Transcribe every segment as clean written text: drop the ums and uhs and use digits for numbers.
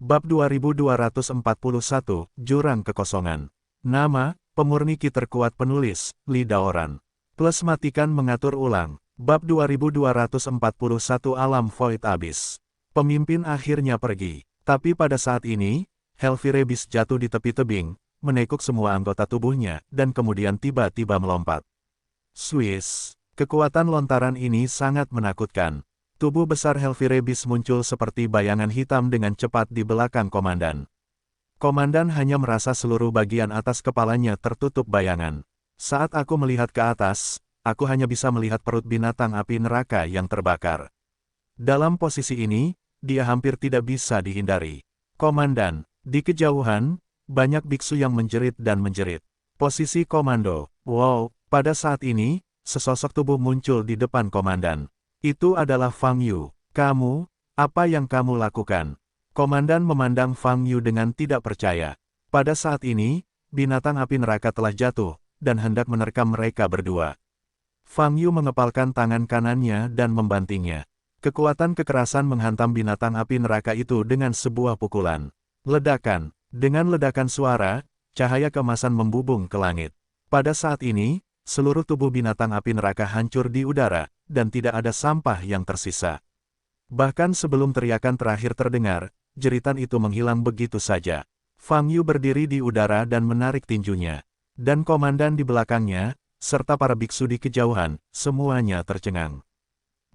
Bab 2241, Jurang Kekosongan. Nama, pemurni ki terkuat penulis, Li Daoran. Plus matikan mengatur ulang. Bab 2241 Alam Void Abyss. Pemimpin akhirnya pergi. Tapi pada saat ini, Helvirebis jatuh di tepi tebing, menekuk semua anggota tubuhnya, dan kemudian tiba-tiba melompat. Swiss. Kekuatan lontaran ini sangat menakutkan. Tubuh besar Helvirebis muncul seperti bayangan hitam dengan cepat di belakang komandan. Komandan hanya merasa seluruh bagian atas kepalanya tertutup bayangan. Saat aku melihat ke atas, aku hanya bisa melihat perut binatang api neraka yang terbakar. Dalam posisi ini, dia hampir tidak bisa dihindari. Komandan, di kejauhan, banyak biksu yang menjerit dan menjerit. Posisi komando. Wow, pada saat ini, sesosok tubuh muncul di depan komandan. Itu adalah Fang Yu. Kamu, apa yang kamu lakukan? Komandan memandang Fang Yu dengan tidak percaya. Pada saat ini, binatang api neraka telah jatuh, dan hendak menerkam mereka berdua. Fang Yu mengepalkan tangan kanannya dan membantingnya. Kekuatan kekerasan menghantam binatang api neraka itu dengan sebuah pukulan. Ledakan. Dengan ledakan suara, cahaya keemasan membubung ke langit. Pada saat ini, seluruh tubuh binatang api neraka hancur di udara, dan tidak ada sampah yang tersisa. Bahkan sebelum teriakan terakhir terdengar, jeritan itu menghilang begitu saja. Fang Yu berdiri di udara dan menarik tinjunya. Dan komandan di belakangnya, serta para biksu di kejauhan, semuanya tercengang.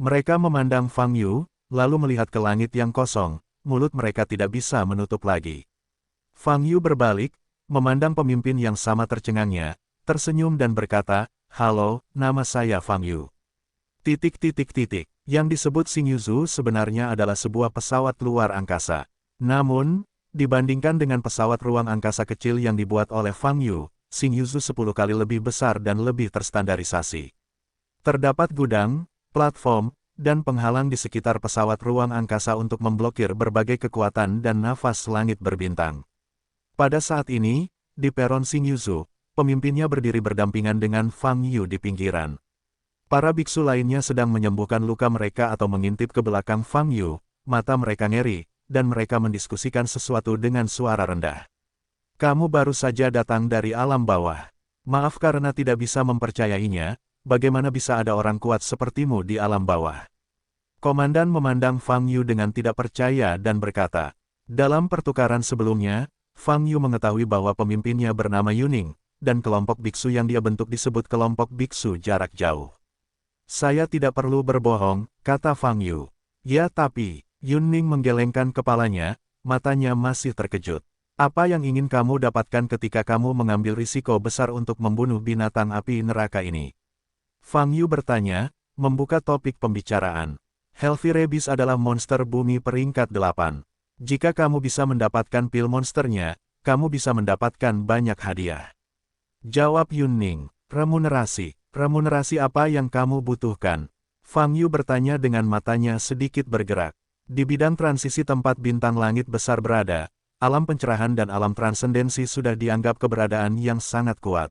Mereka memandang Fang Yu, lalu melihat ke langit yang kosong, mulut mereka tidak bisa menutup lagi. Fang Yu berbalik, memandang pemimpin yang sama tercengangnya, tersenyum dan berkata, "Halo, nama saya Fang Yu." Yang disebut Xingyuzu sebenarnya adalah sebuah pesawat luar angkasa. Namun, dibandingkan dengan pesawat ruang angkasa kecil yang dibuat oleh Fang Yu, Xingyuzu 10 kali lebih besar dan lebih terstandarisasi. Terdapat gudang, platform, dan penghalang di sekitar pesawat ruang angkasa untuk memblokir berbagai kekuatan dan nafas langit berbintang. Pada saat ini, di peron Xingyuzu, pemimpinnya berdiri berdampingan dengan Fang Yu di pinggiran. Para biksu lainnya sedang menyembuhkan luka mereka atau mengintip ke belakang Fang Yu, mata mereka ngeri, dan mereka mendiskusikan sesuatu dengan suara rendah. "Kamu baru saja datang dari alam bawah. Maaf karena tidak bisa mempercayainya, bagaimana bisa ada orang kuat sepertimu di alam bawah?" Komandan memandang Fang Yu dengan tidak percaya dan berkata, "Dalam pertukaran sebelumnya, Fang Yu mengetahui bahwa pemimpinnya bernama Yuning, dan kelompok biksu yang dia bentuk disebut kelompok biksu jarak jauh." "Saya tidak perlu berbohong," kata Fang Yu. "Ya tapi," Yuning menggelengkan kepalanya, matanya masih terkejut. "Apa yang ingin kamu dapatkan ketika kamu mengambil risiko besar untuk membunuh binatang api neraka ini?" Fang Yu bertanya, membuka topik pembicaraan. "Helvirebis adalah monster bumi peringkat 8. Jika kamu bisa mendapatkan pil monsternya, kamu bisa mendapatkan banyak hadiah." Jawab Yuning. "Remunerasi. Remunerasi apa yang kamu butuhkan?" Fang Yu bertanya dengan matanya sedikit bergerak. Di bidang transisi tempat bintang langit besar berada, alam pencerahan dan alam transendensi sudah dianggap keberadaan yang sangat kuat.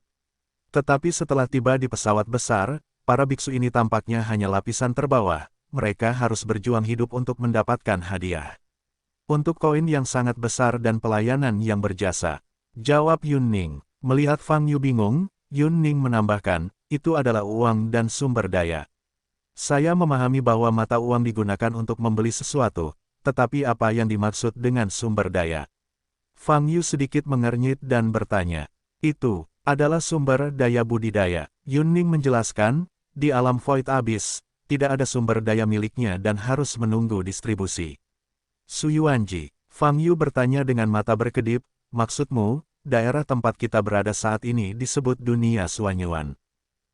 Tetapi setelah tiba di pesawat besar, para biksu ini tampaknya hanya lapisan terbawah. Mereka harus berjuang hidup untuk mendapatkan hadiah. Untuk koin yang sangat besar dan pelayanan yang berjasa. Jawab Yuning. Melihat Fang Yu bingung, Yuning menambahkan, "Itu adalah uang dan sumber daya. Saya memahami bahwa mata uang digunakan untuk membeli sesuatu, tetapi apa yang dimaksud dengan sumber daya?" Fang Yu sedikit mengernyit dan bertanya, "Itu adalah sumber daya budidaya." Yuning menjelaskan, "Di alam Void Abyss, tidak ada sumber daya miliknya dan harus menunggu distribusi." "Suyuanji," Fang Yu bertanya dengan mata berkedip, "maksudmu, daerah tempat kita berada saat ini disebut dunia Suanyuan?"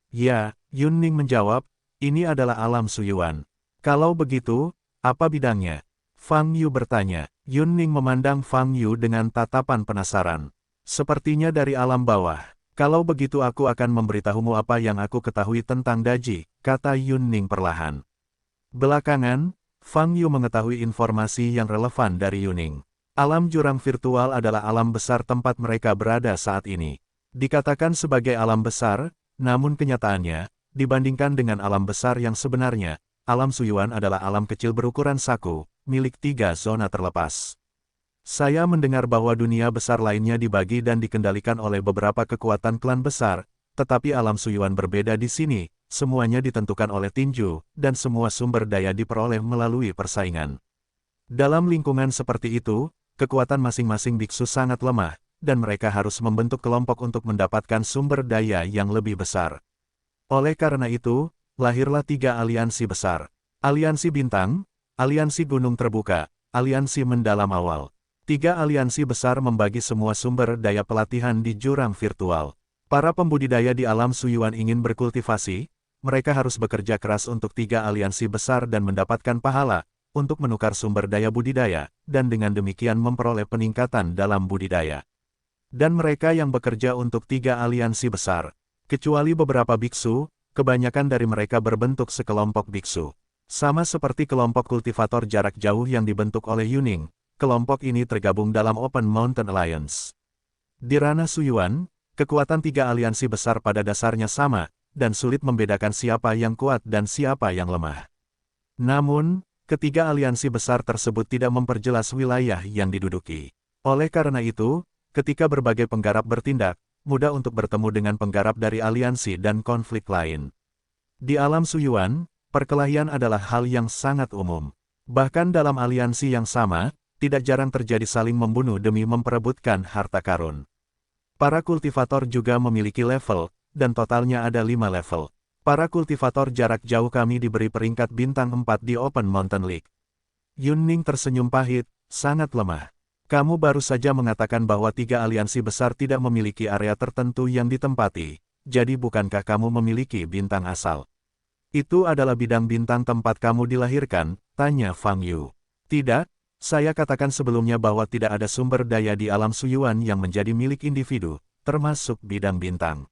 "Ya," Yuning menjawab, "ini adalah alam Suyuan." "Kalau begitu, apa bidangnya?" Fang Yu bertanya. Yuning memandang Fang Yu dengan tatapan penasaran. "Sepertinya dari alam bawah. Kalau begitu aku akan memberitahumu apa yang aku ketahui tentang Daji," kata Yuning perlahan. Belakangan, Fang Yu mengetahui informasi yang relevan dari Yuning. Alam jurang virtual adalah alam besar tempat mereka berada saat ini. Dikatakan sebagai alam besar, namun kenyataannya, dibandingkan dengan alam besar yang sebenarnya, alam Suyuan adalah alam kecil berukuran saku, milik 3 zona terlepas. Saya mendengar bahwa dunia besar lainnya dibagi dan dikendalikan oleh beberapa kekuatan klan besar, tetapi alam Suyuan berbeda di sini, semuanya ditentukan oleh tinju, dan semua sumber daya diperoleh melalui persaingan. Dalam lingkungan seperti itu, kekuatan masing-masing biksu sangat lemah, dan mereka harus membentuk kelompok untuk mendapatkan sumber daya yang lebih besar. Oleh karena itu, lahirlah 3 aliansi besar. Aliansi Bintang, Aliansi Gunung Terbuka, Aliansi Mendalam Awal. 3 aliansi besar membagi semua sumber daya pelatihan di jurang virtual. Para pembudidaya di alam Suyuan ingin berkultivasi, mereka harus bekerja keras untuk 3 aliansi besar dan mendapatkan pahala, untuk menukar sumber daya budidaya, dan dengan demikian memperoleh peningkatan dalam budidaya. Dan mereka yang bekerja untuk 3 aliansi besar, kecuali beberapa biksu, kebanyakan dari mereka berbentuk sekelompok biksu. Sama seperti kelompok kultivator jarak jauh yang dibentuk oleh Yuning, kelompok ini tergabung dalam Open Mountain Alliance. Di ranah Suyuan, kekuatan 3 aliansi besar pada dasarnya sama, dan sulit membedakan siapa yang kuat dan siapa yang lemah. Namun, ketiga aliansi besar tersebut tidak memperjelas wilayah yang diduduki. Oleh karena itu, ketika berbagai penggarap bertindak, mudah untuk bertemu dengan penggarap dari aliansi dan konflik lain. Di alam Suyuan, perkelahian adalah hal yang sangat umum. Bahkan dalam aliansi yang sama, tidak jarang terjadi saling membunuh demi memperebutkan harta karun. Para kultivator juga memiliki level, dan totalnya ada 5 level. Para kultivator jarak jauh kami diberi peringkat bintang 4 di Open Mountain League. Yuning tersenyum pahit, sangat lemah. Kamu baru saja mengatakan bahwa 3 aliansi besar tidak memiliki area tertentu yang ditempati, jadi bukankah kamu memiliki bintang asal? Itu adalah bidang bintang tempat kamu dilahirkan, tanya Fang Yu. Tidak. Saya katakan sebelumnya bahwa tidak ada sumber daya di alam Suyuan yang menjadi milik individu, termasuk bidang bintang.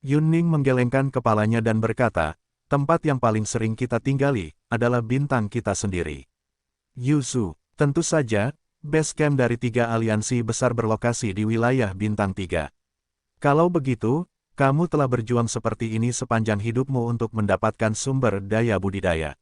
Yuning menggelengkan kepalanya dan berkata, tempat yang paling sering kita tinggali, adalah bintang kita sendiri. Yuzu, tentu saja, base camp dari 3 aliansi besar berlokasi di wilayah bintang 3. Kalau begitu, kamu telah berjuang seperti ini sepanjang hidupmu untuk mendapatkan sumber daya budidaya.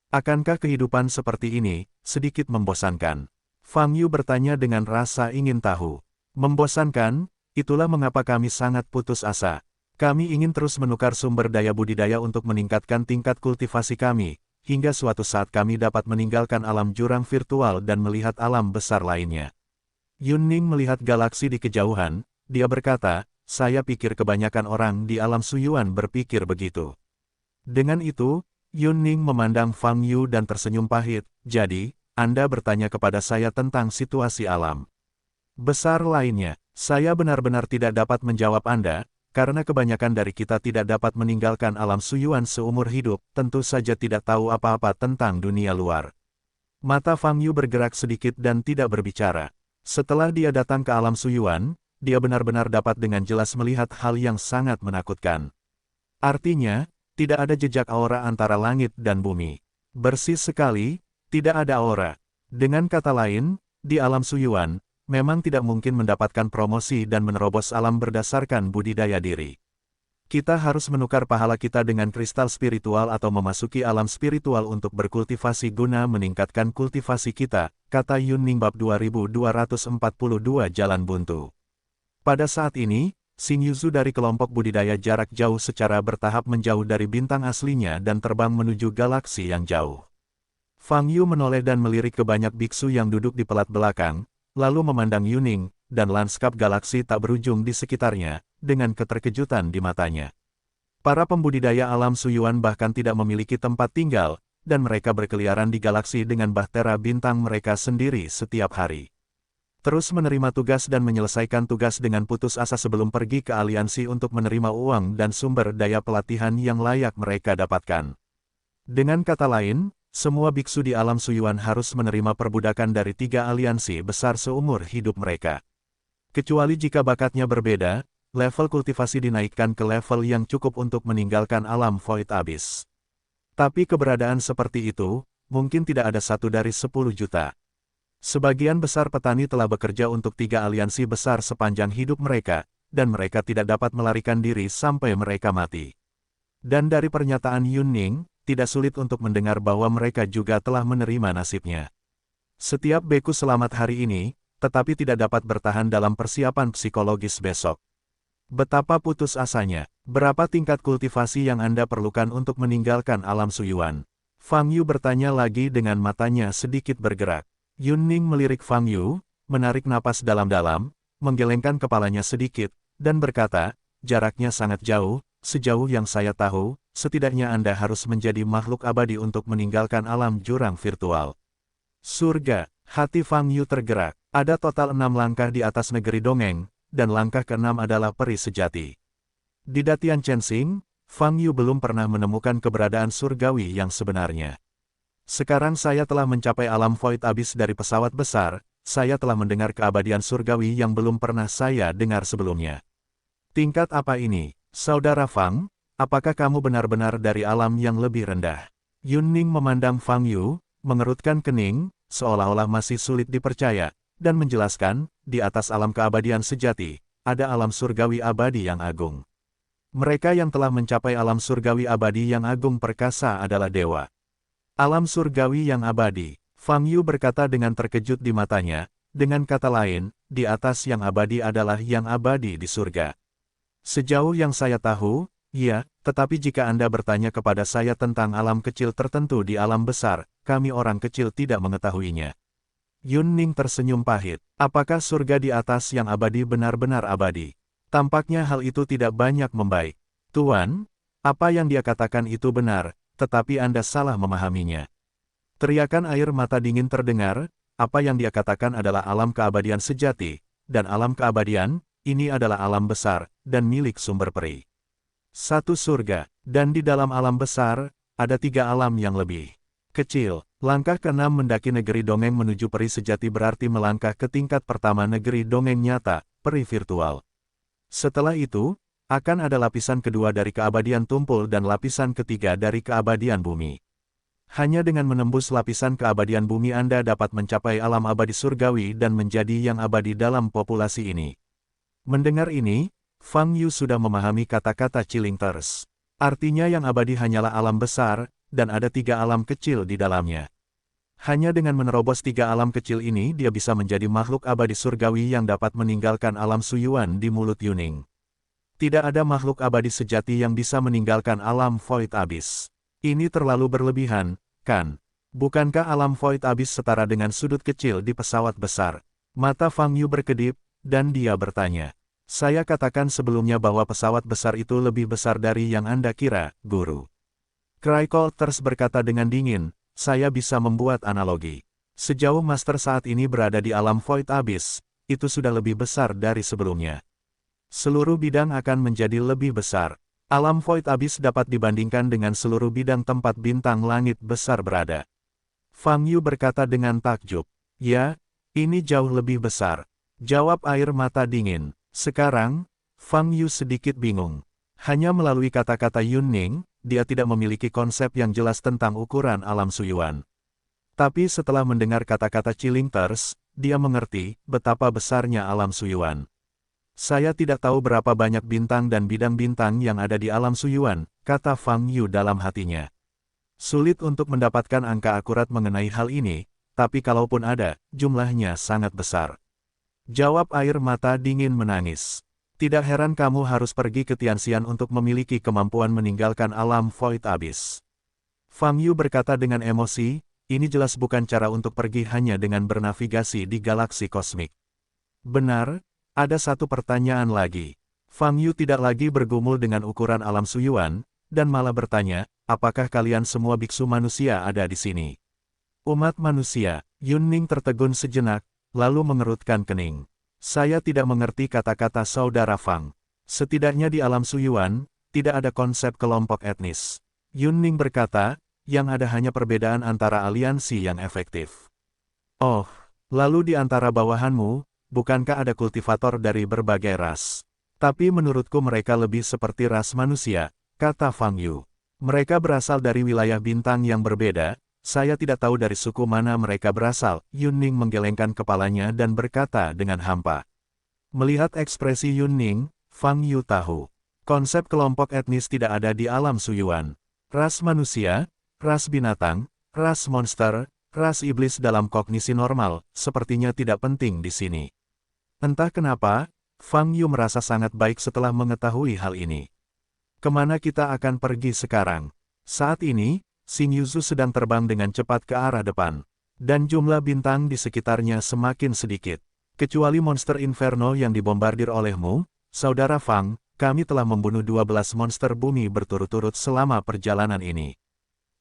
Akankah kehidupan seperti ini sedikit membosankan? Fang Yu bertanya dengan rasa ingin tahu. Membosankan, itulah mengapa kami sangat putus asa. Kami ingin terus menukar sumber daya budidaya untuk meningkatkan tingkat kultivasi kami, hingga suatu saat kami dapat meninggalkan alam jurang virtual dan melihat alam besar lainnya. Yuning melihat galaksi di kejauhan, dia berkata, saya pikir kebanyakan orang di alam Suyuan berpikir begitu. Dengan itu, Yuning memandang Fang Yu dan tersenyum pahit, jadi, Anda bertanya kepada saya tentang situasi alam besar lainnya. Saya benar-benar tidak dapat menjawab Anda, karena kebanyakan dari kita tidak dapat meninggalkan alam Suyuan seumur hidup, tentu saja tidak tahu apa-apa tentang dunia luar. Mata Fang Yu bergerak sedikit dan tidak berbicara. Setelah dia datang ke alam Suyuan, dia benar-benar dapat dengan jelas melihat hal yang sangat menakutkan. Artinya, tidak ada jejak aura antara langit dan bumi. Bersih sekali, tidak ada aura. Dengan kata lain, di alam Suyuan, memang tidak mungkin mendapatkan promosi dan menerobos alam berdasarkan budidaya diri. Kita harus menukar pahala kita dengan kristal spiritual atau memasuki alam spiritual untuk berkultivasi guna meningkatkan kultivasi kita, kata Yuning bab 2242 Jalan Buntu. Pada saat ini, Xin Yuzu dari kelompok budidaya jarak jauh secara bertahap menjauh dari bintang aslinya dan terbang menuju galaksi yang jauh. Fang Yu menoleh dan melirik ke banyak biksu yang duduk di pelat belakang, lalu memandang Yuning, dan lanskap galaksi tak berujung di sekitarnya, dengan keterkejutan di matanya. Para pembudidaya alam Suyuan bahkan tidak memiliki tempat tinggal, dan mereka berkeliaran di galaksi dengan bahtera bintang mereka sendiri setiap hari. Terus menerima tugas dan menyelesaikan tugas dengan putus asa sebelum pergi ke aliansi untuk menerima uang dan sumber daya pelatihan yang layak mereka dapatkan. Dengan kata lain, semua biksu di alam Suyuan harus menerima perbudakan dari 3 aliansi besar seumur hidup mereka. Kecuali jika bakatnya berbeda, level kultivasi dinaikkan ke level yang cukup untuk meninggalkan alam void abyss. Tapi keberadaan seperti itu, mungkin tidak ada 1 dari 10 juta. Sebagian besar petani telah bekerja untuk 3 aliansi besar sepanjang hidup mereka, dan mereka tidak dapat melarikan diri sampai mereka mati. Dan dari pernyataan Yuning, tidak sulit untuk mendengar bahwa mereka juga telah menerima nasibnya. Setiap beku selamat hari ini, tetapi tidak dapat bertahan dalam persiapan psikologis besok. Betapa putus asanya. Berapa tingkat kultivasi yang Anda perlukan untuk meninggalkan alam Suyuan? Fang Yu bertanya lagi dengan matanya sedikit bergerak. Yun Ning melirik Fang Yu, menarik napas dalam-dalam, menggelengkan kepalanya sedikit, dan berkata, jaraknya sangat jauh, sejauh yang saya tahu, setidaknya Anda harus menjadi makhluk abadi untuk meninggalkan alam jurang virtual. Surga, hati Fang Yu tergerak. Ada total 6 langkah di atas negeri dongeng, dan langkah ke-6 adalah peri sejati. Di Datian Chensing, Fang Yu belum pernah menemukan keberadaan surgawi yang sebenarnya. Sekarang saya telah mencapai alam void abyss dari pesawat besar, saya telah mendengar keabadian surgawi yang belum pernah saya dengar sebelumnya. Tingkat apa ini, Saudara Fang? Apakah kamu benar-benar dari alam yang lebih rendah? Yun Ning memandang Fang Yu, mengerutkan kening, seolah-olah masih sulit dipercaya, dan menjelaskan, di atas alam keabadian sejati, ada alam surgawi abadi yang agung. Mereka yang telah mencapai alam surgawi abadi yang agung perkasa adalah dewa. Alam surgawi yang abadi, Fang Yu berkata dengan terkejut di matanya, dengan kata lain, di atas yang abadi adalah yang abadi di surga. Sejauh yang saya tahu, ya, tetapi jika Anda bertanya kepada saya tentang alam kecil tertentu di alam besar, kami orang kecil tidak mengetahuinya. Yun Ning tersenyum pahit. Apakah surga di atas yang abadi benar-benar abadi? Tampaknya hal itu tidak banyak membaik. Tuan, apa yang dia katakan itu benar, tetapi Anda salah memahaminya. Teriakan air mata dingin terdengar, apa yang dia katakan adalah alam keabadian sejati, dan alam keabadian, ini adalah alam besar, dan milik sumber peri. Satu surga, dan di dalam alam besar, ada 3 alam yang lebih kecil. Langkah ke-6 mendaki negeri dongeng menuju peri sejati berarti melangkah ke tingkat pertama negeri dongeng nyata, peri virtual. Setelah itu, akan ada lapisan kedua dari keabadian tumpul dan lapisan ketiga dari keabadian bumi. Hanya dengan menembus lapisan keabadian bumi Anda dapat mencapai alam abadi surgawi dan menjadi yang abadi dalam populasi ini. Mendengar ini, Fang Yu sudah memahami kata-kata Chilingters. Artinya yang abadi hanyalah alam besar, dan ada 3 alam kecil di dalamnya. Hanya dengan menerobos 3 alam kecil ini dia bisa menjadi makhluk abadi surgawi yang dapat meninggalkan alam Suyuan di mulut Yuning. Tidak ada makhluk abadi sejati yang bisa meninggalkan alam void abyss. Ini terlalu berlebihan, kan? Bukankah alam void abyss setara dengan sudut kecil di pesawat besar? Mata Fang Yu berkedip, dan dia bertanya. Saya katakan sebelumnya bahwa pesawat besar itu lebih besar dari yang Anda kira, Guru. Crycolters berkata dengan dingin, saya bisa membuat analogi. Sejauh Master saat ini berada di alam void abyss, itu sudah lebih besar dari sebelumnya. Seluruh bidang akan menjadi lebih besar. Alam void abyss dapat dibandingkan dengan seluruh bidang tempat bintang langit besar berada. Fang Yu berkata dengan takjub. Ya, ini jauh lebih besar. Jawab air mata dingin. Sekarang, Fang Yu sedikit bingung. Hanya melalui kata-kata Yun Ning, dia tidak memiliki konsep yang jelas tentang ukuran alam Suyuan. Tapi setelah mendengar kata-kata Chilingters, dia mengerti betapa besarnya alam Suyuan. Saya tidak tahu berapa banyak bintang dan bidang bintang yang ada di alam Suyuan, kata Fang Yu dalam hatinya. Sulit untuk mendapatkan angka akurat mengenai hal ini, tapi kalaupun ada, jumlahnya sangat besar. Jawab air mata dingin menangis. Tidak heran kamu harus pergi ke Tianxian untuk memiliki kemampuan meninggalkan alam void abyss. Fang Yu berkata dengan emosi, ini jelas bukan cara untuk pergi hanya dengan bernavigasi di galaksi kosmik. Benar? Ada satu pertanyaan lagi. Fang Yu tidak lagi bergumul dengan ukuran alam Suyuan, dan malah bertanya, apakah kalian semua biksu manusia ada di sini? Umat manusia, Yun Ning tertegun sejenak, lalu mengerutkan kening. Saya tidak mengerti kata-kata Saudara Fang. Setidaknya di alam Suyuan, tidak ada konsep kelompok etnis. Yun Ning berkata, yang ada hanya perbedaan antara aliansi yang efektif. Oh, lalu di antara bawahanmu, bukankah ada kultivator dari berbagai ras? Tapi menurutku mereka lebih seperti ras manusia, kata Fang Yu. Mereka berasal dari wilayah bintang yang berbeda, saya tidak tahu dari suku mana mereka berasal. Yun Ning menggelengkan kepalanya dan berkata dengan hampa. Melihat ekspresi Yun Ning, Fang Yu tahu. Konsep kelompok etnis tidak ada di alam Suyuan. Ras manusia, ras binatang, ras monster, ras iblis dalam kognisi normal, sepertinya tidak penting di sini. Entah kenapa, Fang Yu merasa sangat baik setelah mengetahui hal ini. Kemana kita akan pergi sekarang? Saat ini, Xing Yuzu sedang terbang dengan cepat ke arah depan. Dan jumlah bintang di sekitarnya semakin sedikit. Kecuali monster inferno yang dibombardir olehmu, Saudara Fang, kami telah membunuh 12 monster bumi berturut-turut selama perjalanan ini.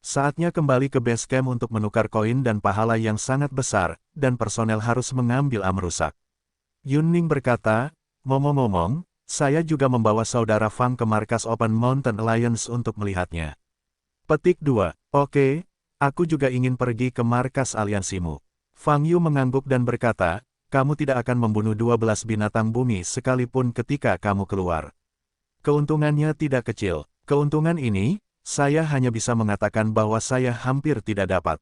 Saatnya kembali ke base camp untuk menukar koin dan pahala yang sangat besar, dan personel harus mengambil rusak. Yunning berkata, ngomong-ngomong, saya juga membawa Saudara Fang ke markas Open Mountain Alliance untuk melihatnya. Petik 2. Oke, aku juga ingin pergi ke markas aliansimu. Fang Yu mengangguk dan berkata, kamu tidak akan membunuh 12 binatang bumi sekalipun ketika kamu keluar. Keuntungannya tidak kecil. Keuntungan ini, saya hanya bisa mengatakan bahwa saya hampir tidak dapat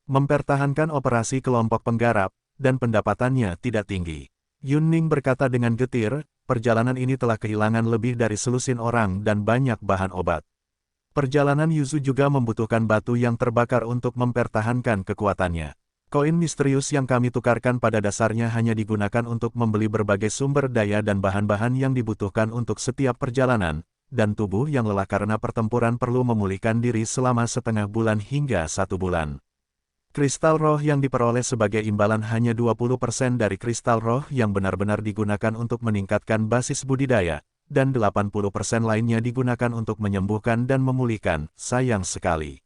mempertahankan operasi kelompok penggarap, dan pendapatannya tidak tinggi. Yunning berkata dengan getir, perjalanan ini telah kehilangan lebih dari selusin orang dan banyak bahan obat. Perjalanan Yuzu juga membutuhkan batu yang terbakar untuk mempertahankan kekuatannya. Koin misterius yang kami tukarkan pada dasarnya hanya digunakan untuk membeli berbagai sumber daya dan bahan-bahan yang dibutuhkan untuk setiap perjalanan, dan tubuh yang lelah karena pertempuran perlu memulihkan diri selama setengah bulan hingga 1 bulan. Kristal roh yang diperoleh sebagai imbalan hanya 20% dari kristal roh yang benar-benar digunakan untuk meningkatkan basis budidaya, dan 80% lainnya digunakan untuk menyembuhkan dan memulihkan, sayang sekali.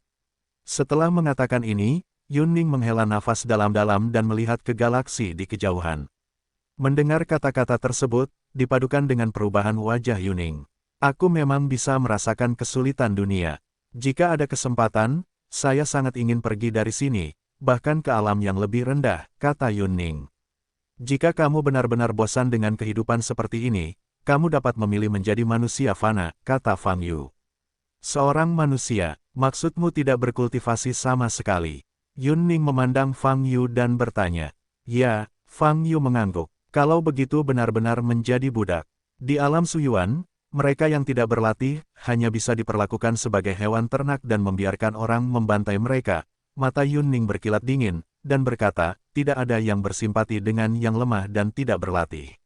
Setelah mengatakan ini, Yunning menghela nafas dalam-dalam dan melihat ke galaksi di kejauhan. Mendengar kata-kata tersebut, dipadukan dengan perubahan wajah Yunning. Aku memang bisa merasakan kesulitan dunia. Jika ada kesempatan, saya sangat ingin pergi dari sini, bahkan ke alam yang lebih rendah, kata Yunning. Jika kamu benar-benar bosan dengan kehidupan seperti ini, kamu dapat memilih menjadi manusia fana, kata Fang Yu. Seorang manusia, maksudmu tidak berkultivasi sama sekali. Yunning memandang Fang Yu dan bertanya. Ya, Fang Yu mengangguk. Kalau begitu benar-benar menjadi budak. Di alam Suyuan, mereka yang tidak berlatih, hanya bisa diperlakukan sebagai hewan ternak dan membiarkan orang membantai mereka. Mata Yunning berkilat dingin, dan berkata, tidak ada yang bersimpati dengan yang lemah dan tidak berlatih.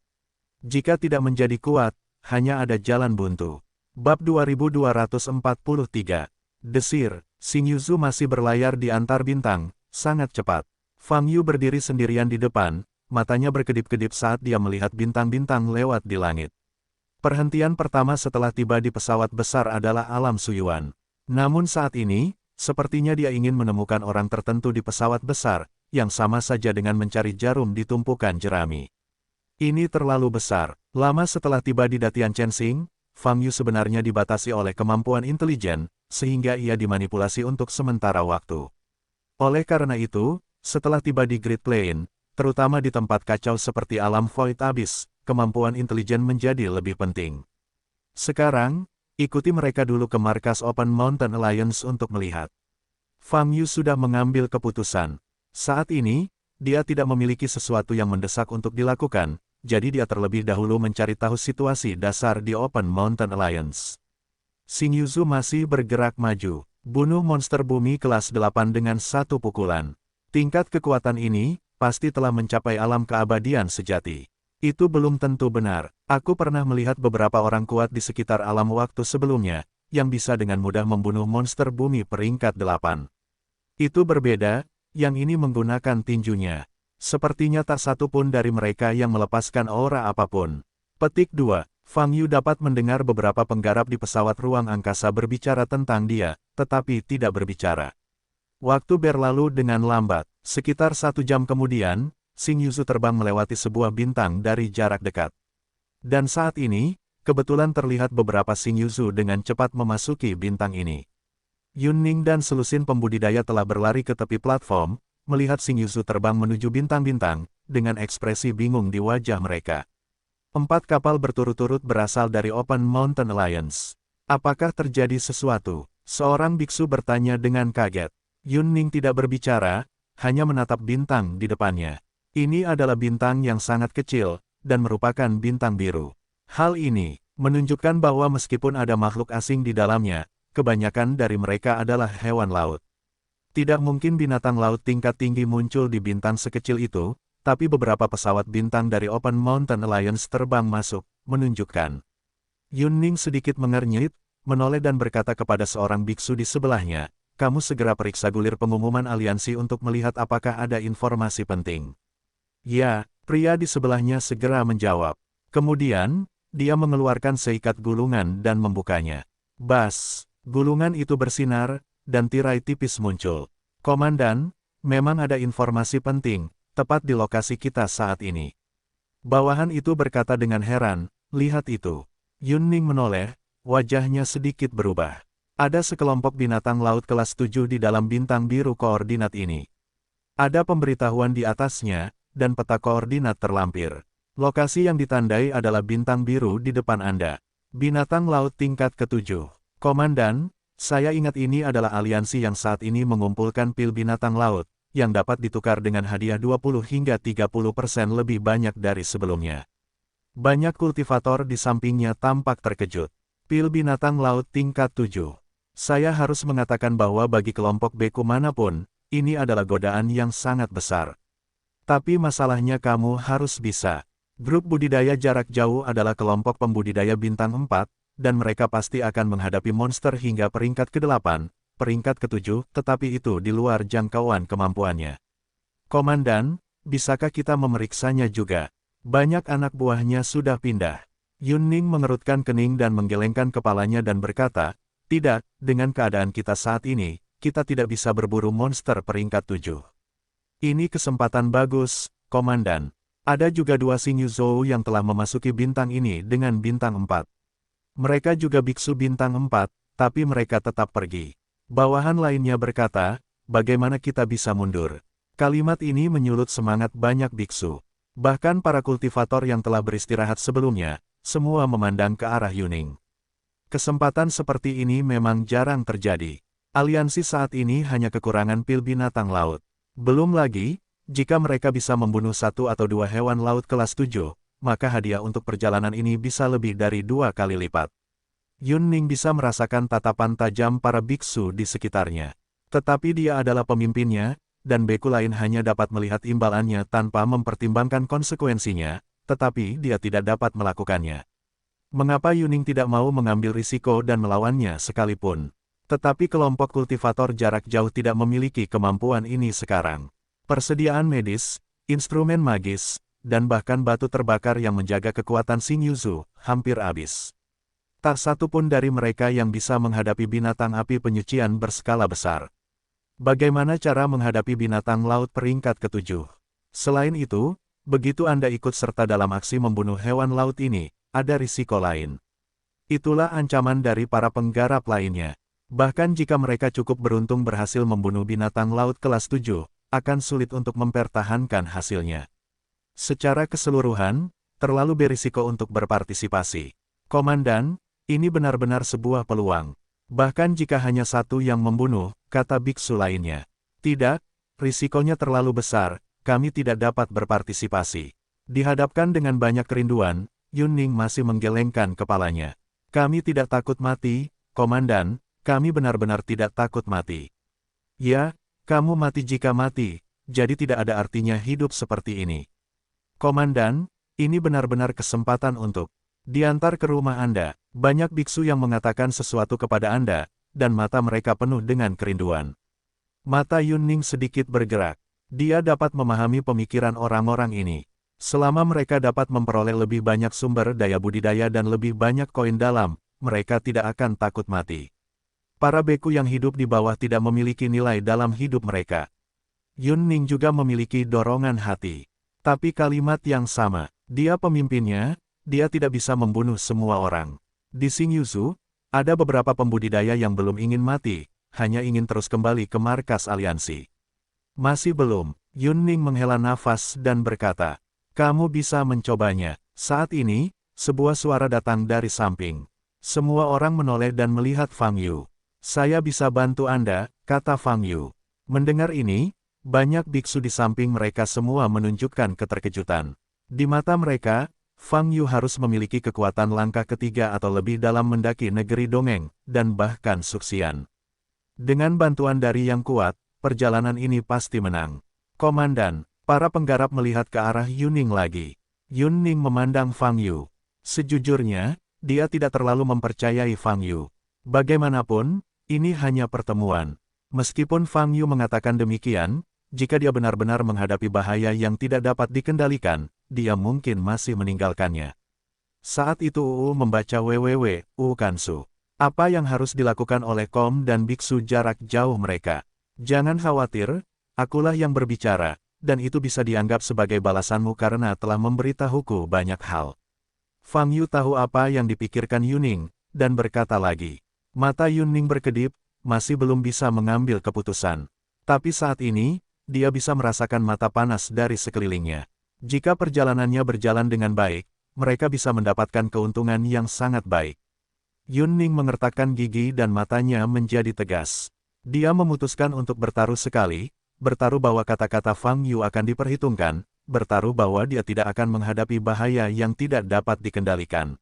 Jika tidak menjadi kuat, hanya ada jalan buntu. Bab 2243. Desir, Xing Yuzu masih berlayar di antar bintang, sangat cepat. Fang Yu berdiri sendirian di depan, matanya berkedip-kedip saat dia melihat bintang-bintang lewat di langit. Perhentian pertama setelah tiba di pesawat besar adalah alam Suyuan. Namun saat ini, sepertinya dia ingin menemukan orang tertentu di pesawat besar, yang sama saja dengan mencari jarum di tumpukan jerami. Ini terlalu besar. Lama setelah tiba di Datian Chensing, Fang Yu sebenarnya dibatasi oleh kemampuan intelijen, sehingga ia dimanipulasi untuk sementara waktu. Oleh karena itu, setelah tiba di Great Plain, terutama di tempat kacau seperti alam Void Abyss, kemampuan intelijen menjadi lebih penting. Sekarang, ikuti mereka dulu ke markas Open Mountain Alliance untuk melihat. Fang Yu sudah mengambil keputusan. Saat ini, dia tidak memiliki sesuatu yang mendesak untuk dilakukan, jadi dia terlebih dahulu mencari tahu situasi dasar di Open Mountain Alliance. Xing Yuzu masih bergerak maju, bunuh monster bumi kelas 8 dengan satu pukulan. Tingkat kekuatan ini, pasti telah mencapai alam keabadian sejati. Itu belum tentu benar. Aku pernah melihat beberapa orang kuat di sekitar alam waktu sebelumnya, yang bisa dengan mudah membunuh monster bumi peringkat 8. Itu berbeda, yang ini menggunakan tinjunya. Sepertinya tak satu pun dari mereka yang melepaskan aura apapun. Petik 2. Fang Yu dapat mendengar beberapa penggarap di pesawat ruang angkasa berbicara tentang dia, tetapi tidak berbicara. Waktu berlalu dengan lambat. Sekitar 1 jam kemudian, Xing Yuzu terbang melewati sebuah bintang dari jarak dekat. Dan saat ini, kebetulan terlihat beberapa Xing Yuzu dengan cepat memasuki bintang ini. Yunning dan selusin pembudidaya telah berlari ke tepi platform, melihat Xing Yuzu terbang menuju bintang-bintang, dengan ekspresi bingung di wajah mereka. 4 kapal berturut-turut berasal dari Open Mountain Alliance. Apakah terjadi sesuatu? Seorang biksu bertanya dengan kaget. Yunning tidak berbicara, hanya menatap bintang di depannya. Ini adalah bintang yang sangat kecil, dan merupakan bintang biru. Hal ini menunjukkan bahwa meskipun ada makhluk asing di dalamnya, kebanyakan dari mereka adalah hewan laut. Tidak mungkin binatang laut tingkat tinggi muncul di bintang sekecil itu, tapi beberapa pesawat bintang dari Open Mountain Alliance terbang masuk, menunjukkan. Yun Ning sedikit mengernyit, menoleh dan berkata kepada seorang biksu di sebelahnya, kamu segera periksa gulir pengumuman aliansi untuk melihat apakah ada informasi penting. Ya, pria di sebelahnya segera menjawab. Kemudian, dia mengeluarkan seikat gulungan dan membukanya. Bas, gulungan itu bersinar, dan tirai tipis muncul. Komandan, memang ada informasi penting, tepat di lokasi kita saat ini. Bawahan itu berkata dengan heran, lihat itu. Yun Ning menoleh, wajahnya sedikit berubah. Ada sekelompok binatang laut kelas 7 di dalam bintang biru koordinat ini. Ada pemberitahuan di atasnya, dan peta koordinat terlampir. Lokasi yang ditandai adalah bintang biru di depan Anda. Binatang laut tingkat ke-7. Komandan, saya ingat ini adalah aliansi yang saat ini mengumpulkan pil binatang laut, yang dapat ditukar dengan hadiah 20 hingga 30% lebih banyak dari sebelumnya. Banyak kultivator di sampingnya tampak terkejut. Pil binatang laut tingkat 7. Saya harus mengatakan bahwa bagi kelompok beku manapun, ini adalah godaan yang sangat besar. Tapi masalahnya kamu harus bisa. Grup budidaya jarak jauh adalah kelompok pembudidaya bintang 4, dan mereka pasti akan menghadapi monster hingga peringkat ke-8, peringkat ke-7, tetapi itu di luar jangkauan kemampuannya. Komandan, bisakah kita memeriksanya juga? Banyak anak buahnya sudah pindah. Yun Ning mengerutkan kening dan menggelengkan kepalanya dan berkata, tidak, dengan keadaan kita saat ini, kita tidak bisa berburu monster peringkat 7. Ini kesempatan bagus, Komandan. Ada juga 2 Xingyu Zhou yang telah memasuki bintang ini dengan bintang 4. Mereka juga biksu bintang 4, tapi mereka tetap pergi. Bawahan lainnya berkata, bagaimana kita bisa mundur? Kalimat ini menyulut semangat banyak biksu. Bahkan para kultivator yang telah beristirahat sebelumnya, semua memandang ke arah Yun Ning. Kesempatan seperti ini memang jarang terjadi. Aliansi saat ini hanya kekurangan pil binatang laut. Belum lagi, jika mereka bisa membunuh 1 atau 2 hewan laut kelas 7, maka hadiah untuk perjalanan ini bisa lebih dari 2 kali lipat. Yun Ning bisa merasakan tatapan tajam para biksu di sekitarnya. Tetapi dia adalah pemimpinnya, dan beku lain hanya dapat melihat imbalannya tanpa mempertimbangkan konsekuensinya, tetapi dia tidak dapat melakukannya. Mengapa Yun Ning tidak mau mengambil risiko dan melawannya sekalipun? Tetapi kelompok kultivator jarak jauh tidak memiliki kemampuan ini sekarang. Persediaan medis, instrumen magis, dan bahkan batu terbakar yang menjaga kekuatan Xingyu Zhou hampir habis. Tak satu pun dari mereka yang bisa menghadapi binatang api penyucian berskala besar. Bagaimana cara menghadapi binatang laut peringkat ke-7? Selain itu, begitu Anda ikut serta dalam aksi membunuh hewan laut ini, ada risiko lain. Itulah ancaman dari para penggarap lainnya. Bahkan jika mereka cukup beruntung berhasil membunuh binatang laut kelas 7, akan sulit untuk mempertahankan hasilnya. Secara keseluruhan, terlalu berisiko untuk berpartisipasi. Komandan, ini benar-benar sebuah peluang. Bahkan jika hanya 1 yang membunuh, kata biksu lainnya. Tidak, risikonya terlalu besar, kami tidak dapat berpartisipasi. Dihadapkan dengan banyak kerinduan, Yun Ning masih menggelengkan kepalanya. Kami tidak takut mati, Komandan, kami benar-benar tidak takut mati. Ya, kamu mati jika mati, jadi tidak ada artinya hidup seperti ini. Komandan, ini benar-benar kesempatan untuk diantar ke rumah Anda. Banyak biksu yang mengatakan sesuatu kepada Anda, dan mata mereka penuh dengan kerinduan. Mata Yun Ning sedikit bergerak. Dia dapat memahami pemikiran orang-orang ini. Selama mereka dapat memperoleh lebih banyak sumber daya budidaya dan lebih banyak koin dalam, mereka tidak akan takut mati. Para beku yang hidup di bawah tidak memiliki nilai dalam hidup mereka. Yun Ning juga memiliki dorongan hati. Tapi kalimat yang sama, dia pemimpinnya, dia tidak bisa membunuh semua orang. Di Xingyu Zhou, ada beberapa pembudidaya yang belum ingin mati, hanya ingin terus kembali ke markas aliansi. Masih belum, Yun Ning menghela nafas dan berkata, kamu bisa mencobanya. Saat ini, sebuah suara datang dari samping. Semua orang menoleh dan melihat Fang Yu. Saya bisa bantu Anda, kata Fang Yu. Mendengar ini, banyak biksu di samping mereka semua menunjukkan keterkejutan. Di mata mereka, Fang Yu harus memiliki kekuatan langkah ketiga atau lebih dalam mendaki negeri dongeng, dan bahkan suksian. Dengan bantuan dari yang kuat, perjalanan ini pasti menang. Komandan, para penggarap melihat ke arah Yuning lagi. Yuning memandang Fang Yu. Sejujurnya, dia tidak terlalu mempercayai Fang Yu. Bagaimanapun, ini hanya pertemuan. Meskipun Fang Yu mengatakan demikian, jika dia benar-benar menghadapi bahaya yang tidak dapat dikendalikan, dia mungkin masih meninggalkannya. Saat itu membaca www, Kansu. Apa yang harus dilakukan oleh Kom dan biksu jarak jauh mereka? Jangan khawatir, akulah yang berbicara, dan itu bisa dianggap sebagai balasanmu karena telah memberitahuku banyak hal. Fang Yu tahu apa yang dipikirkan Yuning, dan berkata lagi. Mata Yuning berkedip, masih belum bisa mengambil keputusan. Tapi saat ini, dia bisa merasakan mata panas dari sekelilingnya. Jika perjalanannya berjalan dengan baik, mereka bisa mendapatkan keuntungan yang sangat baik. Yuning mengertakkan gigi dan matanya menjadi tegas. Dia memutuskan untuk bertaruh sekali, bertaruh bahwa kata-kata Fang Yu akan diperhitungkan, bertaruh bahwa dia tidak akan menghadapi bahaya yang tidak dapat dikendalikan.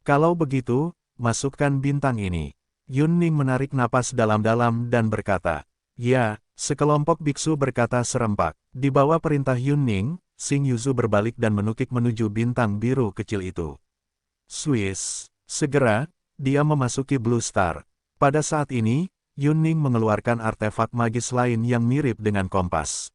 Kalau begitu, masukkan bintang ini. Yuning menarik napas dalam-dalam dan berkata, ya, sekelompok biksu berkata serempak. Di bawah perintah Yuning, Xing Yuzu berbalik dan menukik menuju bintang biru kecil itu. Swiss. Segera, dia memasuki Blue Star. Pada saat ini, Yuning mengeluarkan artefak magis lain yang mirip dengan kompas.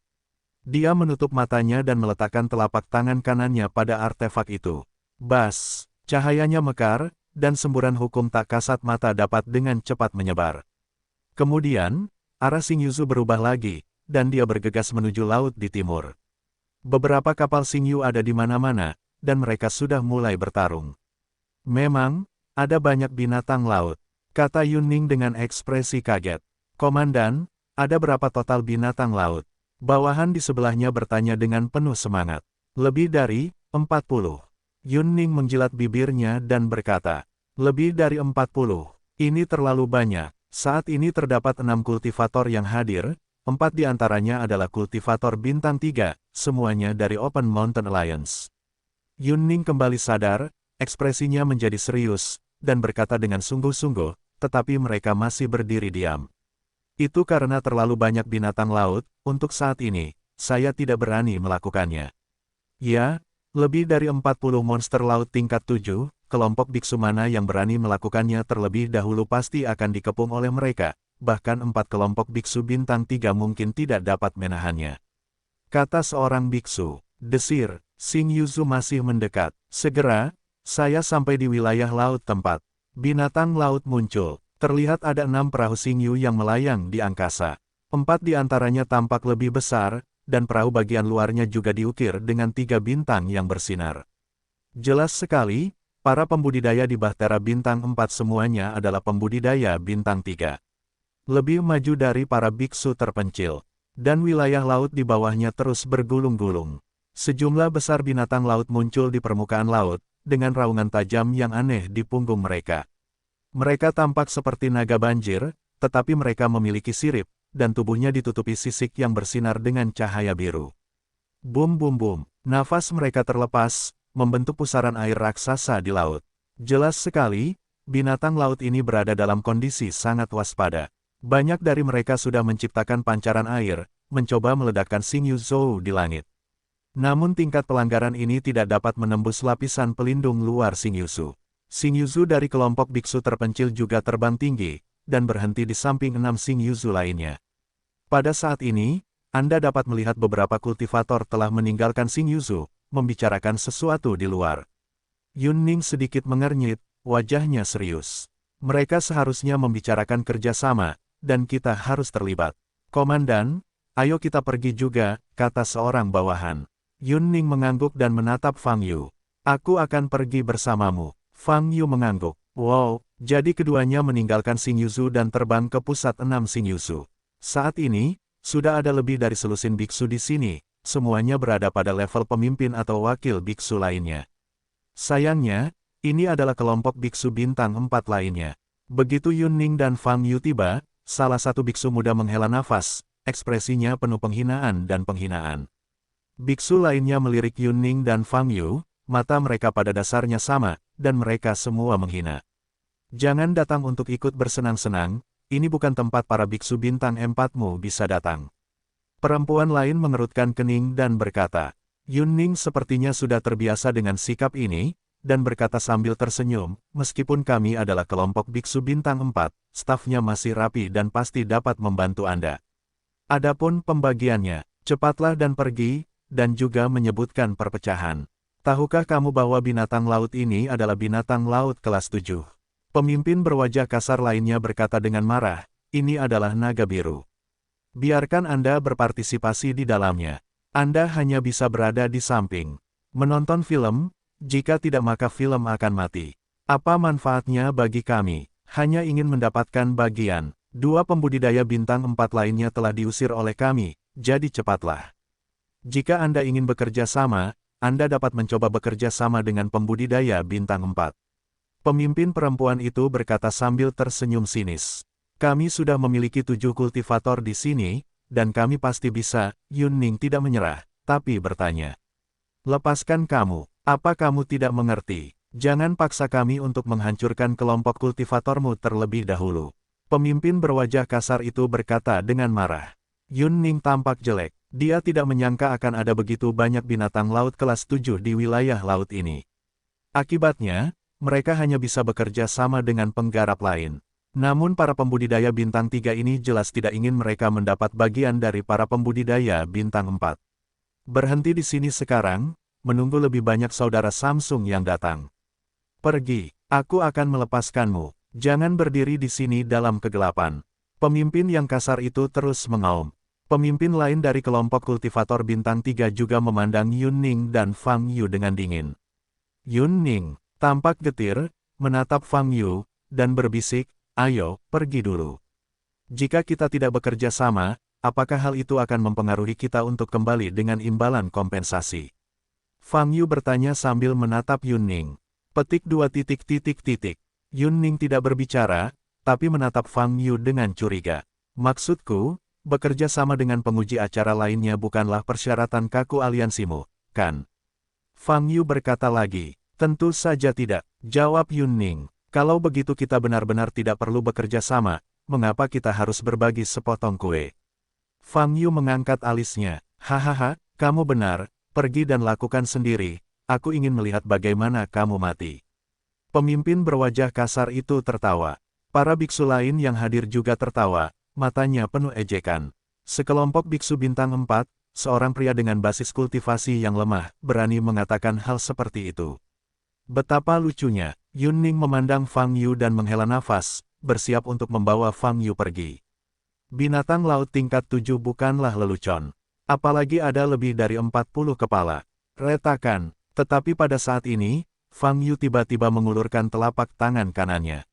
Dia menutup matanya dan meletakkan telapak tangan kanannya pada artefak itu. Bas, cahayanya mekar, dan semburan hukum tak kasat mata dapat dengan cepat menyebar. Kemudian, arah Xing Yuzu berubah lagi, dan dia bergegas menuju laut di timur. Beberapa kapal Xing Yu ada di mana-mana, dan mereka sudah mulai bertarung. Memang, ada banyak binatang laut, kata Yuning dengan ekspresi kaget. Komandan, ada berapa total binatang laut? Bawahan di sebelahnya bertanya dengan penuh semangat. Lebih dari 40. Yuning menjilat bibirnya dan berkata, lebih dari 40. Ini terlalu banyak. Saat ini terdapat 6 kultivator yang hadir, 4 di antaranya adalah kultivator bintang 3, semuanya dari Open Mountain Alliance. Yuning kembali sadar, ekspresinya menjadi serius, dan berkata dengan sungguh-sungguh, tetapi mereka masih berdiri diam. Itu karena terlalu banyak binatang laut, untuk saat ini, saya tidak berani melakukannya. Ya, lebih dari 40 monster laut tingkat 7, kelompok biksu mana yang berani melakukannya terlebih dahulu pasti akan dikepung oleh mereka, bahkan 4 kelompok biksu bintang 3 mungkin tidak dapat menahannya. Kata seorang biksu, desir, Xing Yuzu masih mendekat. Segera, saya sampai di wilayah laut tempat. Binatang laut muncul. Terlihat ada 6 perahu Xing Yu yang melayang di angkasa. 4 di antaranya tampak lebih besar, dan perahu bagian luarnya juga diukir dengan 3 bintang yang bersinar. Jelas sekali, para pembudidaya di Bahtera bintang 4 semuanya adalah pembudidaya bintang 3. Lebih maju dari para biksu terpencil. Dan wilayah laut di bawahnya terus bergulung-gulung. Sejumlah besar binatang laut muncul di permukaan laut, dengan raungan tajam yang aneh di punggung mereka. Mereka tampak seperti naga banjir, tetapi mereka memiliki sirip, dan tubuhnya ditutupi sisik yang bersinar dengan cahaya biru. Bum bum bum, nafas mereka terlepas, membentuk pusaran air raksasa di laut. Jelas sekali, binatang laut ini berada dalam kondisi sangat waspada. Banyak dari mereka sudah menciptakan pancaran air, mencoba meledakkan Xing Yuzu di langit. Namun tingkat pelanggaran ini tidak dapat menembus lapisan pelindung luar Xing Yuzu. Xing Yuzu dari kelompok biksu terpencil juga terbang tinggi, dan berhenti di samping 6 Xing Yuzu lainnya. Pada saat ini, Anda dapat melihat beberapa kultivator telah meninggalkan Xing Yuzu, membicarakan sesuatu di luar. Yuning sedikit mengernyit, wajahnya serius. Mereka seharusnya membicarakan kerjasama, dan kita harus terlibat. Komandan, ayo kita pergi juga, kata seorang bawahan. Yuning mengangguk dan menatap Fang Yu. Aku akan pergi bersamamu. Fang Yu mengangguk. Wow, jadi keduanya meninggalkan Xing Yuzu dan terbang ke pusat 6 Xing Yuzu. Saat ini, sudah ada lebih dari selusin biksu di sini, semuanya berada pada level pemimpin atau wakil biksu lainnya. Sayangnya, ini adalah kelompok biksu bintang 4 lainnya. Begitu Yuning dan Fang Yu tiba, salah satu biksu muda menghela nafas, ekspresinya penuh penghinaan dan penghinaan. Biksu lainnya melirik Yuning dan Fang Yu, mata mereka pada dasarnya sama, dan mereka semua menghina. Jangan datang untuk ikut bersenang-senang, ini bukan tempat para biksu bintang 4-mu bisa datang. Perempuan lain mengerutkan kening dan berkata, Yunning sepertinya sudah terbiasa dengan sikap ini, dan berkata sambil tersenyum, meskipun kami adalah kelompok biksu bintang 4, stafnya masih rapi dan pasti dapat membantu Anda. Adapun pembagiannya, cepatlah dan pergi, dan juga menyebutkan perpecahan. Tahukah kamu bahwa binatang laut ini adalah binatang laut kelas 7? Pemimpin berwajah kasar lainnya berkata dengan marah, ini adalah naga biru. Biarkan Anda berpartisipasi di dalamnya. Anda hanya bisa berada di samping. Menonton film, jika tidak maka film akan mati. Apa manfaatnya bagi kami? Hanya ingin mendapatkan bagian. 2 pembudidaya bintang 4 lainnya telah diusir oleh kami, jadi cepatlah. Jika Anda ingin bekerja sama, Anda dapat mencoba bekerja sama dengan pembudidaya bintang 4. Pemimpin perempuan itu berkata sambil tersenyum sinis. Kami sudah memiliki 7 kultivator di sini, dan kami pasti bisa. Yunning tidak menyerah, tapi bertanya. Lepaskan kamu, apa kamu tidak mengerti? Jangan paksa kami untuk menghancurkan kelompok kultivatormu terlebih dahulu. Pemimpin berwajah kasar itu berkata dengan marah. Yunning tampak jelek, dia tidak menyangka akan ada begitu banyak binatang laut kelas 7 di wilayah laut ini. Akibatnya, mereka hanya bisa bekerja sama dengan penggarap lain. Namun para pembudidaya bintang 3 ini jelas tidak ingin mereka mendapat bagian dari para pembudidaya bintang 4. Berhenti di sini sekarang, menunggu lebih banyak saudara Samsung yang datang. Pergi, aku akan melepaskanmu. Jangan berdiri di sini dalam kegelapan. Pemimpin yang kasar itu terus mengaum. Pemimpin lain dari kelompok kultivator bintang 3 juga memandang Yunning dan Fang Yu dengan dingin. Yunning tampak getir, menatap Fang Yu, dan berbisik, ayo, pergi dulu. Jika kita tidak bekerja sama, apakah hal itu akan mempengaruhi kita untuk kembali dengan imbalan kompensasi? Fang Yu bertanya sambil menatap Yunning. Petik 2 titik. Yunning tidak berbicara, tapi menatap Fang Yu dengan curiga. Maksudku, bekerja sama dengan penguji acara lainnya bukanlah persyaratan kaku aliansimu, kan? Fang Yu berkata lagi. Tentu saja tidak, jawab Yunning. Kalau begitu kita benar-benar tidak perlu bekerja sama, mengapa kita harus berbagi sepotong kue? Fang Yu mengangkat alisnya. Hahaha, kamu benar, pergi dan lakukan sendiri, aku ingin melihat bagaimana kamu mati. Pemimpin berwajah kasar itu tertawa. Para biksu lain yang hadir juga tertawa, matanya penuh ejekan. Sekelompok biksu bintang 4, seorang pria dengan basis kultivasi yang lemah, berani mengatakan hal seperti itu. Betapa lucunya, Yunning memandang Fang Yu dan menghela nafas, bersiap untuk membawa Fang Yu pergi. Binatang laut tingkat 7 bukanlah lelucon. Apalagi ada lebih dari 40 kepala. Retakan, tetapi pada saat ini, Fang Yu tiba-tiba mengulurkan telapak tangan kanannya.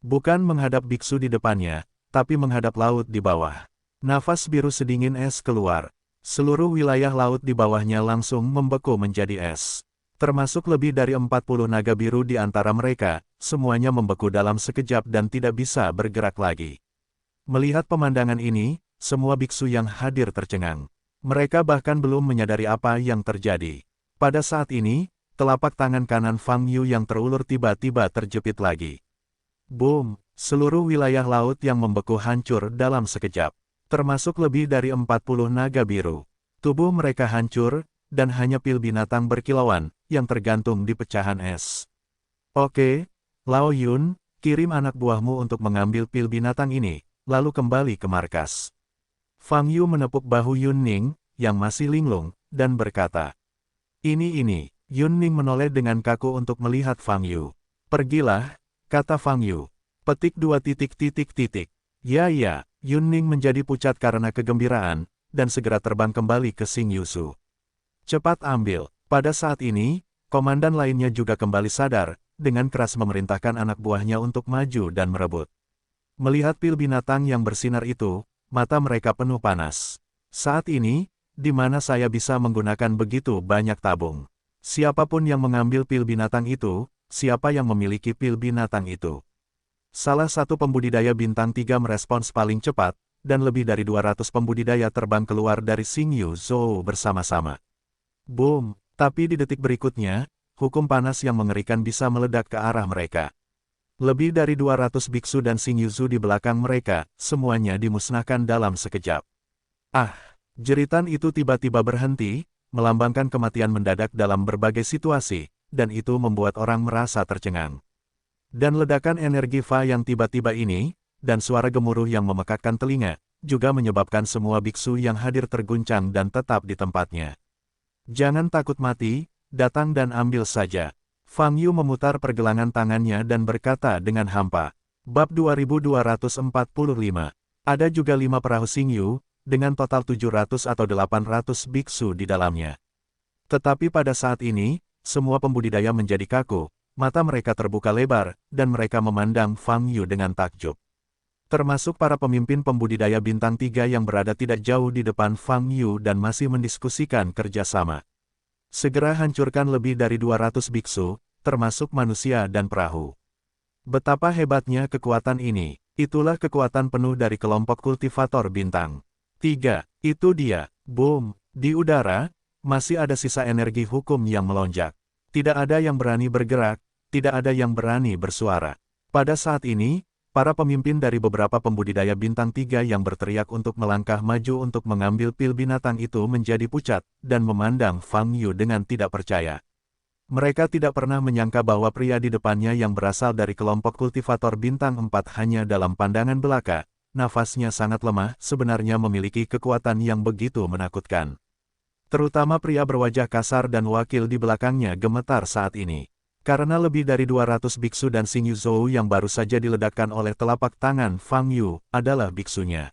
Bukan menghadap biksu di depannya, tapi menghadap laut di bawah. Nafas biru sedingin es keluar. Seluruh wilayah laut di bawahnya langsung membeku menjadi es. Termasuk lebih dari 40 naga biru di antara mereka, semuanya membeku dalam sekejap dan tidak bisa bergerak lagi. Melihat pemandangan ini, semua biksu yang hadir tercengang. Mereka bahkan belum menyadari apa yang terjadi. Pada saat ini, telapak tangan kanan Fang Yu yang terulur tiba-tiba terjepit lagi. Boom! Seluruh wilayah laut yang membeku hancur dalam sekejap. Termasuk lebih dari 40 naga biru. Tubuh mereka hancur, dan hanya pil binatang berkilauan, yang tergantung di pecahan es. Oke, Lao Yun, kirim anak buahmu untuk mengambil pil binatang ini, lalu kembali ke markas. Fang Yu menepuk bahu Yunning, yang masih linglung, dan berkata. Ini, Yunning menoleh dengan kaku untuk melihat Fang Yu. Pergilah, kata Fang Yu. Petik 2 titik. Ya, Yunning menjadi pucat karena kegembiraan, dan segera terbang kembali ke Xing Yusu. Cepat ambil. Pada saat ini, komandan lainnya juga kembali sadar, dengan keras memerintahkan anak buahnya untuk maju dan merebut. Melihat pil binatang yang bersinar itu, mata mereka penuh panas. Saat ini, di mana saya bisa menggunakan begitu banyak tabung? Siapapun yang mengambil pil binatang itu, siapa yang memiliki pil binatang itu? Salah satu pembudidaya bintang 3 merespons paling cepat, dan lebih dari 200 pembudidaya terbang keluar dari Xing Yuzhou bersama-sama. Boom! Tapi di detik berikutnya, hukum panas yang mengerikan bisa meledak ke arah mereka. Lebih dari 200 biksu dan Xingyu di belakang mereka, semuanya dimusnahkan dalam sekejap. Ah! Jeritan itu tiba-tiba berhenti, melambangkan kematian mendadak dalam berbagai situasi, dan itu membuat orang merasa tercengang. Dan ledakan energi Fa yang tiba-tiba ini, dan suara gemuruh yang memekakkan telinga, juga menyebabkan semua biksu yang hadir terguncang dan tetap di tempatnya. Jangan takut mati, datang dan ambil saja. Fang Yu memutar pergelangan tangannya dan berkata dengan hampa. Bab 2245. Ada juga 5 perahu Xingyu, dengan total 700 atau 800 biksu di dalamnya. Tetapi pada saat ini, semua pembudidaya menjadi kaku, mata mereka terbuka lebar, dan mereka memandang Fang Yu dengan takjub. Termasuk para pemimpin pembudidaya bintang 3 yang berada tidak jauh di depan Fang Yu dan masih mendiskusikan kerjasama. Segera hancurkan lebih dari 200 biksu, termasuk manusia dan perahu. Betapa hebatnya kekuatan ini. Itulah kekuatan penuh dari kelompok kultivator bintang 3. Itu dia. Boom! Di udara, masih ada sisa energi hukum yang melonjak. Tidak ada yang berani bergerak, tidak ada yang berani bersuara. Pada saat ini, para pemimpin dari beberapa pembudidaya bintang 3 yang berteriak untuk melangkah maju untuk mengambil pil binatang itu menjadi pucat, dan memandang Fang Yu dengan tidak percaya. Mereka tidak pernah menyangka bahwa pria di depannya yang berasal dari kelompok kultivator bintang 4 hanya dalam pandangan belaka, nafasnya sangat lemah, sebenarnya memiliki kekuatan yang begitu menakutkan. Terutama pria berwajah kasar dan wakil di belakangnya gemetar saat ini. Karena lebih dari 200 biksu dan Xingyu Zhou yang baru saja diledakkan oleh telapak tangan Fang Yu, adalah biksunya.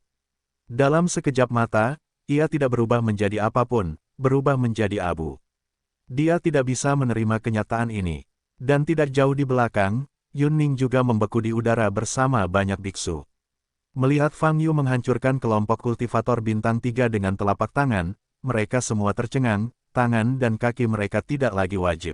Dalam sekejap mata, ia tidak berubah menjadi apapun, berubah menjadi abu. Dia tidak bisa menerima kenyataan ini. Dan tidak jauh di belakang, Yun Ning juga membeku di udara bersama banyak biksu. Melihat Fang Yu menghancurkan kelompok kultivator bintang 3 dengan telapak tangan, mereka semua tercengang, tangan dan kaki mereka tidak lagi wajib.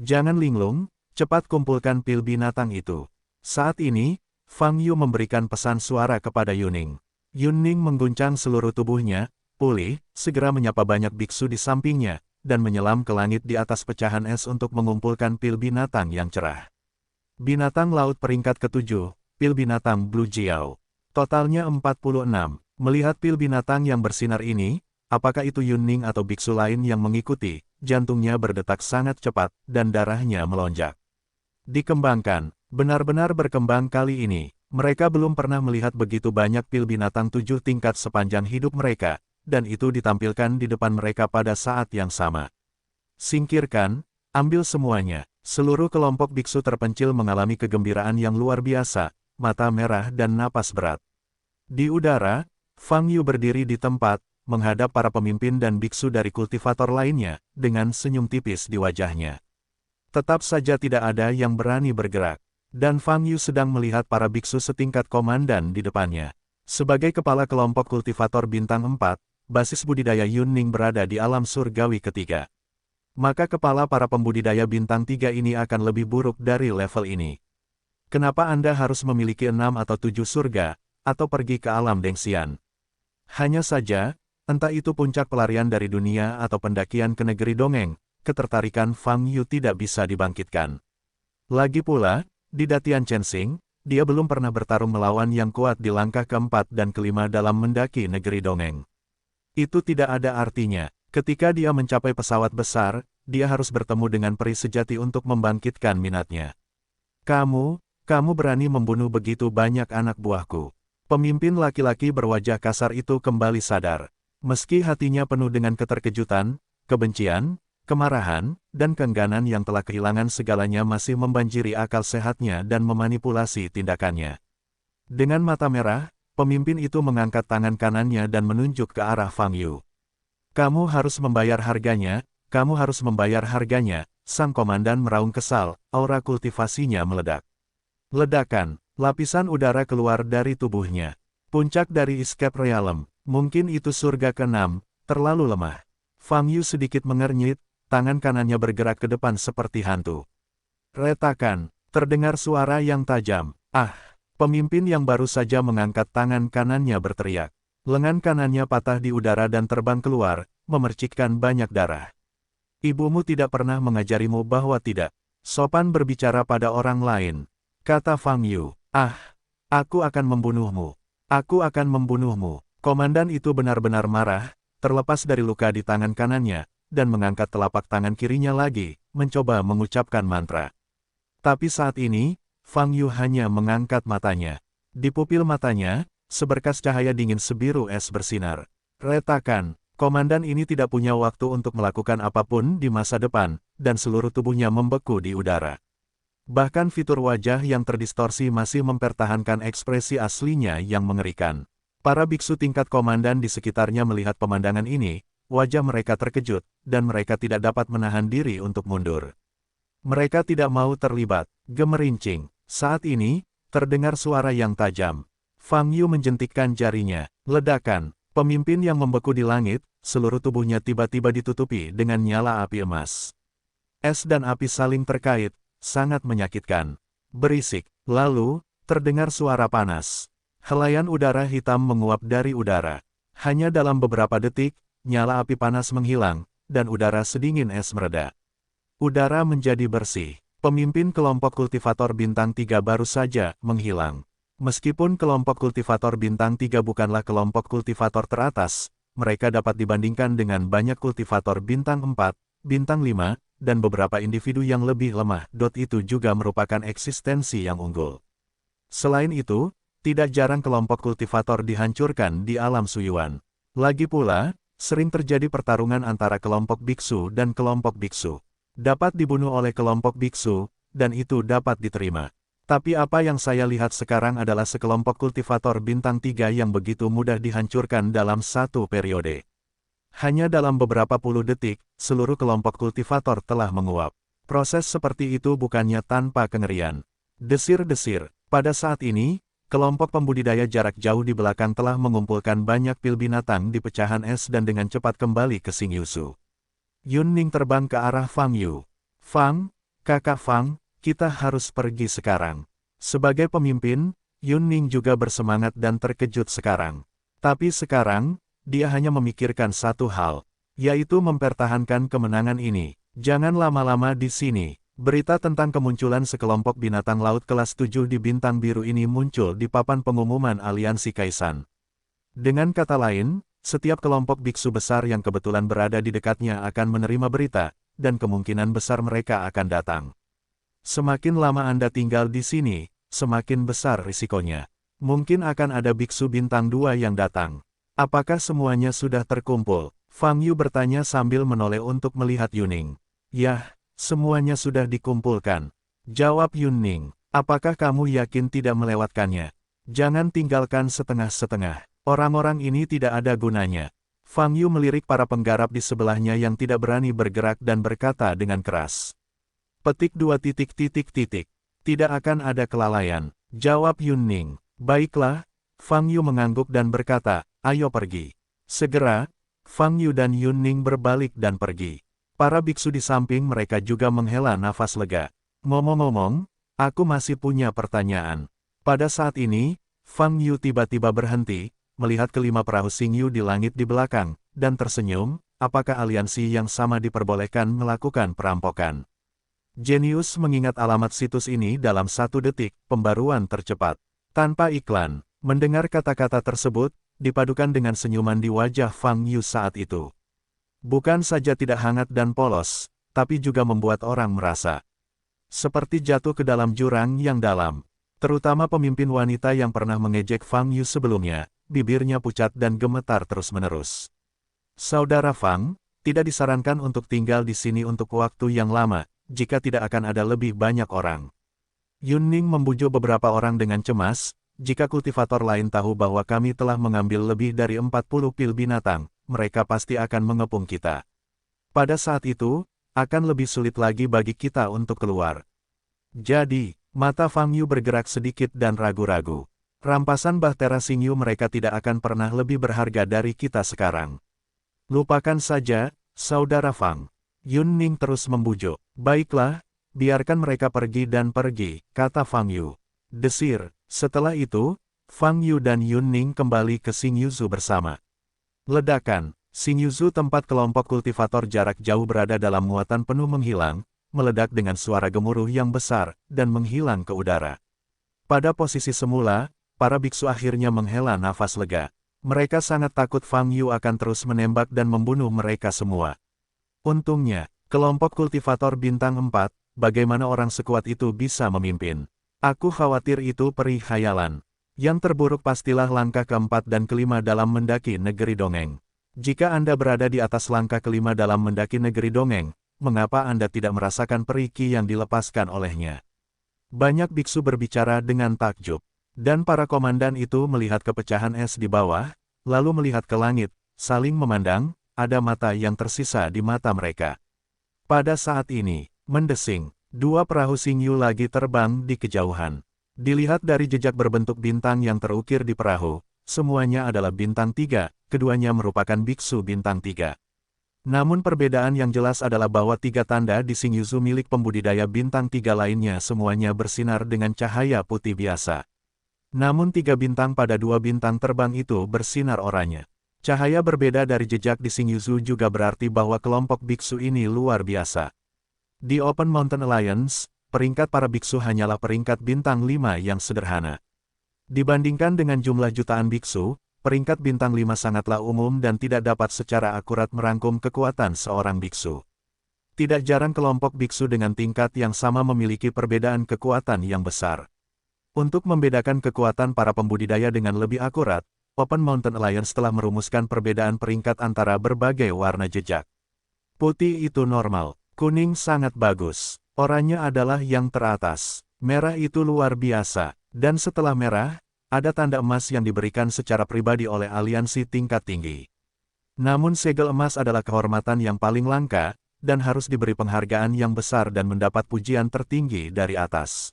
Jangan linglung, cepat kumpulkan pil binatang itu. Saat ini, Fang Yu memberikan pesan suara kepada Yuning. Yuning mengguncang seluruh tubuhnya, pulih, segera menyapa banyak biksu di sampingnya, dan menyelam ke langit di atas pecahan es untuk mengumpulkan pil binatang yang cerah. Binatang laut peringkat ke-7, pil binatang Blue Jiao. Totalnya 46. Melihat pil binatang yang bersinar ini, apakah itu Yuning atau biksu lain yang mengikuti, jantungnya berdetak sangat cepat, dan darahnya melonjak. Dikembangkan, benar-benar berkembang kali ini. Mereka belum pernah melihat begitu banyak pil binatang 7 tingkat sepanjang hidup mereka, dan itu ditampilkan di depan mereka pada saat yang sama. Singkirkan, ambil semuanya. Seluruh kelompok biksu terpencil mengalami kegembiraan yang luar biasa, mata merah dan napas berat. Di udara, Fang Yu berdiri di tempat, menghadap para pemimpin dan biksu dari kultivator lainnya, dengan senyum tipis di wajahnya. Tetap saja tidak ada yang berani bergerak. Dan Fang Yu sedang melihat para biksu setingkat komandan di depannya. Sebagai kepala kelompok kultivator bintang 4, basis budidaya Yun Ning berada di alam surgawi ketiga. Maka kepala para pembudidaya bintang 3 ini akan lebih buruk dari level ini. Kenapa Anda harus memiliki 6 atau 7 surga, atau pergi ke alam Dengxian? Hanya saja, entah itu puncak pelarian dari dunia atau pendakian ke negeri dongeng, ketertarikan Fang Yu tidak bisa dibangkitkan. Lagi pula, di Datian Chensing, dia belum pernah bertarung melawan yang kuat di langkah keempat dan kelima dalam mendaki negeri dongeng. Itu tidak ada artinya. Ketika dia mencapai pesawat besar, dia harus bertemu dengan peri sejati untuk membangkitkan minatnya. Kamu berani membunuh begitu banyak anak buahku. Pemimpin laki-laki berwajah kasar itu kembali sadar. Meski hatinya penuh dengan keterkejutan, kebencian, kemarahan, dan keengganan yang telah kehilangan segalanya masih membanjiri akal sehatnya dan memanipulasi tindakannya. Dengan mata merah, pemimpin itu mengangkat tangan kanannya dan menunjuk ke arah Fang Yu. Kamu harus membayar harganya, kamu harus membayar harganya, sang komandan meraung kesal, aura kultivasinya meledak. Ledakan, lapisan udara keluar dari tubuhnya. Puncak dari Escape Realm, mungkin itu surga ke-6, terlalu lemah. Fang Yu sedikit mengernyit, tangan kanannya bergerak ke depan seperti hantu. Retakan, terdengar suara yang tajam. Ah! Pemimpin yang baru saja mengangkat tangan kanannya berteriak. Lengan kanannya patah di udara dan terbang keluar, memercikkan banyak darah. Ibumu tidak pernah mengajarimu bahwa tidak sopan berbicara pada orang lain. kata Fang Yu. Ah, aku akan membunuhmu. Aku akan membunuhmu. Komandan itu benar-benar marah, terlepas dari luka di tangan kanannya, dan mengangkat telapak tangan kirinya lagi, mencoba mengucapkan mantra. Tapi saat ini, Fang Yu hanya mengangkat matanya. Di pupil matanya, seberkas cahaya dingin sebiru es bersinar. Retakan, komandan ini tidak punya waktu untuk melakukan apapun di masa depan, dan seluruh tubuhnya membeku di udara. Bahkan fitur wajah yang terdistorsi masih mempertahankan ekspresi aslinya yang mengerikan. Para biksu tingkat komandan di sekitarnya melihat pemandangan ini, wajah mereka terkejut, dan mereka tidak dapat menahan diri untuk mundur. Mereka tidak mau terlibat. Gemerincing. Saat ini, terdengar suara yang tajam. Fang Yu menjentikkan jarinya. Ledakan. Pemimpin yang membeku di langit, seluruh tubuhnya tiba-tiba ditutupi dengan nyala api emas. Es dan api saling terkait, sangat menyakitkan. Berisik. Lalu, terdengar suara panas. Helaian udara hitam menguap dari udara. Hanya dalam beberapa detik, nyala api panas menghilang, dan udara sedingin es mereda. Udara menjadi bersih. Pemimpin kelompok kultivator bintang 3 baru saja menghilang. Meskipun kelompok kultivator bintang 3 bukanlah kelompok kultivator teratas, mereka dapat dibandingkan dengan banyak kultivator bintang 4, bintang 5, dan beberapa individu yang lebih lemah. Itu juga merupakan eksistensi yang unggul. Selain itu, tidak jarang kelompok kultivator dihancurkan di alam Suyuan. Lagi pula, sering terjadi pertarungan antara kelompok biksu dan kelompok biksu. Dapat dibunuh oleh kelompok biksu, dan itu dapat diterima. Tapi apa yang saya lihat sekarang adalah sekelompok kultivator bintang 3 yang begitu mudah dihancurkan dalam satu periode. Hanya dalam beberapa puluh detik, seluruh kelompok kultivator telah menguap. Proses seperti itu bukannya tanpa kengerian. Desir-desir. Pada saat ini, kelompok pembudidaya jarak jauh di belakang telah mengumpulkan banyak pil binatang di pecahan es dan dengan cepat kembali ke Xingyusu. Yun Ning terbang ke arah Fang Yu. Fang, kakak Fang, kita harus pergi sekarang. Sebagai pemimpin, Yun Ning juga bersemangat dan terkejut sekarang. Tapi sekarang, dia hanya memikirkan satu hal, yaitu mempertahankan kemenangan ini. Jangan lama-lama di sini. Berita tentang kemunculan sekelompok binatang laut kelas 7 di bintang biru ini muncul di papan pengumuman aliansi Kaisan. Dengan kata lain, setiap kelompok biksu besar yang kebetulan berada di dekatnya akan menerima berita, dan kemungkinan besar mereka akan datang. Semakin lama Anda tinggal di sini, semakin besar risikonya. Mungkin akan ada biksu bintang 2 yang datang. Apakah semuanya sudah terkumpul? Fang Yu bertanya sambil menoleh untuk melihat Yuning. Yah. Semuanya sudah dikumpulkan. Jawab Yun Ning. Apakah kamu yakin tidak melewatkannya? Jangan tinggalkan setengah-setengah. Orang-orang ini tidak ada gunanya. Fang Yu melirik para penggarap di sebelahnya yang tidak berani bergerak dan berkata dengan keras. Petik 2 titik. Tidak akan ada kelalaian. Jawab Yun Ning. Baiklah. Fang Yu mengangguk dan berkata, ayo pergi. Segera, Fang Yu dan Yun Ning berbalik dan pergi. Para biksu di samping mereka juga menghela nafas lega. Ngomong-ngomong, aku masih punya pertanyaan. Pada saat ini, Fang Yu tiba-tiba berhenti, melihat kelima perahu Xingyu di langit di belakang, dan tersenyum, apakah aliansi yang sama diperbolehkan melakukan perampokan? Jenius mengingat alamat situs ini dalam 1 detik, pembaruan tercepat. Tanpa iklan, mendengar kata-kata tersebut, dipadukan dengan senyuman di wajah Fang Yu saat itu. Bukan saja tidak hangat dan polos, tapi juga membuat orang merasa seperti jatuh ke dalam jurang yang dalam. Terutama pemimpin wanita yang pernah mengejek Fang Yu sebelumnya, bibirnya pucat dan gemetar terus-menerus. Saudara Fang, tidak disarankan untuk tinggal di sini untuk waktu yang lama, jika tidak akan ada lebih banyak orang. Yun Ning membujuk beberapa orang dengan cemas, jika kultivator lain tahu bahwa kami telah mengambil lebih dari 40 pil binatang, mereka pasti akan mengepung kita. Pada saat itu, akan lebih sulit lagi bagi kita untuk keluar. Jadi, mata Fang Yu bergerak sedikit dan ragu-ragu. Rampasan Bahtera Xingyu mereka tidak akan pernah lebih berharga dari kita sekarang. Lupakan saja, Saudara Fang. Yun Ning terus membujuk. Baiklah, biarkan mereka pergi dan pergi, kata Fang Yu. Desir. Setelah itu, Fang Yu dan Yun Ning kembali ke Xingyuzu bersama. Ledakan. Xingyuzu tempat kelompok kultivator jarak jauh berada dalam muatan penuh menghilang, meledak dengan suara gemuruh yang besar, dan menghilang ke udara. Pada posisi semula, para biksu akhirnya menghela nafas lega. Mereka sangat takut Fang Yu akan terus menembak dan membunuh mereka semua. Untungnya, kelompok kultivator bintang 4, bagaimana orang sekuat itu bisa memimpin? Aku khawatir itu peri khayalan. Yang terburuk pastilah langkah keempat dan kelima dalam mendaki negeri dongeng. Jika Anda berada di atas langkah kelima dalam mendaki negeri dongeng, mengapa Anda tidak merasakan periki yang dilepaskan olehnya? Banyak biksu berbicara dengan takjub. Dan para komandan itu melihat kepecahan es di bawah, lalu melihat ke langit, saling memandang, ada mata yang tersisa di mata mereka. Pada saat ini, mendesing, dua perahu Xingyu lagi terbang di kejauhan. Dilihat dari jejak berbentuk bintang yang terukir di perahu, semuanya adalah bintang 3, keduanya merupakan biksu bintang 3. Namun perbedaan yang jelas adalah bahwa 3 tanda di Xingyuzu milik pembudidaya bintang 3 lainnya semuanya bersinar dengan cahaya putih biasa. Namun 3 bintang pada 2 bintang terbang itu bersinar oranye. Cahaya berbeda dari jejak di Xingyuzu juga berarti bahwa kelompok biksu ini luar biasa. Di Open Mountain Alliance, peringkat para biksu hanyalah peringkat bintang 5 yang sederhana. Dibandingkan dengan jumlah jutaan biksu, peringkat bintang 5 sangatlah umum dan tidak dapat secara akurat merangkum kekuatan seorang biksu. Tidak jarang kelompok biksu dengan tingkat yang sama memiliki perbedaan kekuatan yang besar. Untuk membedakan kekuatan para pembudidaya dengan lebih akurat, Open Mountain Alliance telah merumuskan perbedaan peringkat antara berbagai warna jejak. Putih itu normal, kuning sangat bagus, oranye adalah yang teratas, merah itu luar biasa, dan setelah merah, ada tanda emas yang diberikan secara pribadi oleh aliansi tingkat tinggi. Namun segel emas adalah kehormatan yang paling langka, dan harus diberi penghargaan yang besar dan mendapat pujian tertinggi dari atas.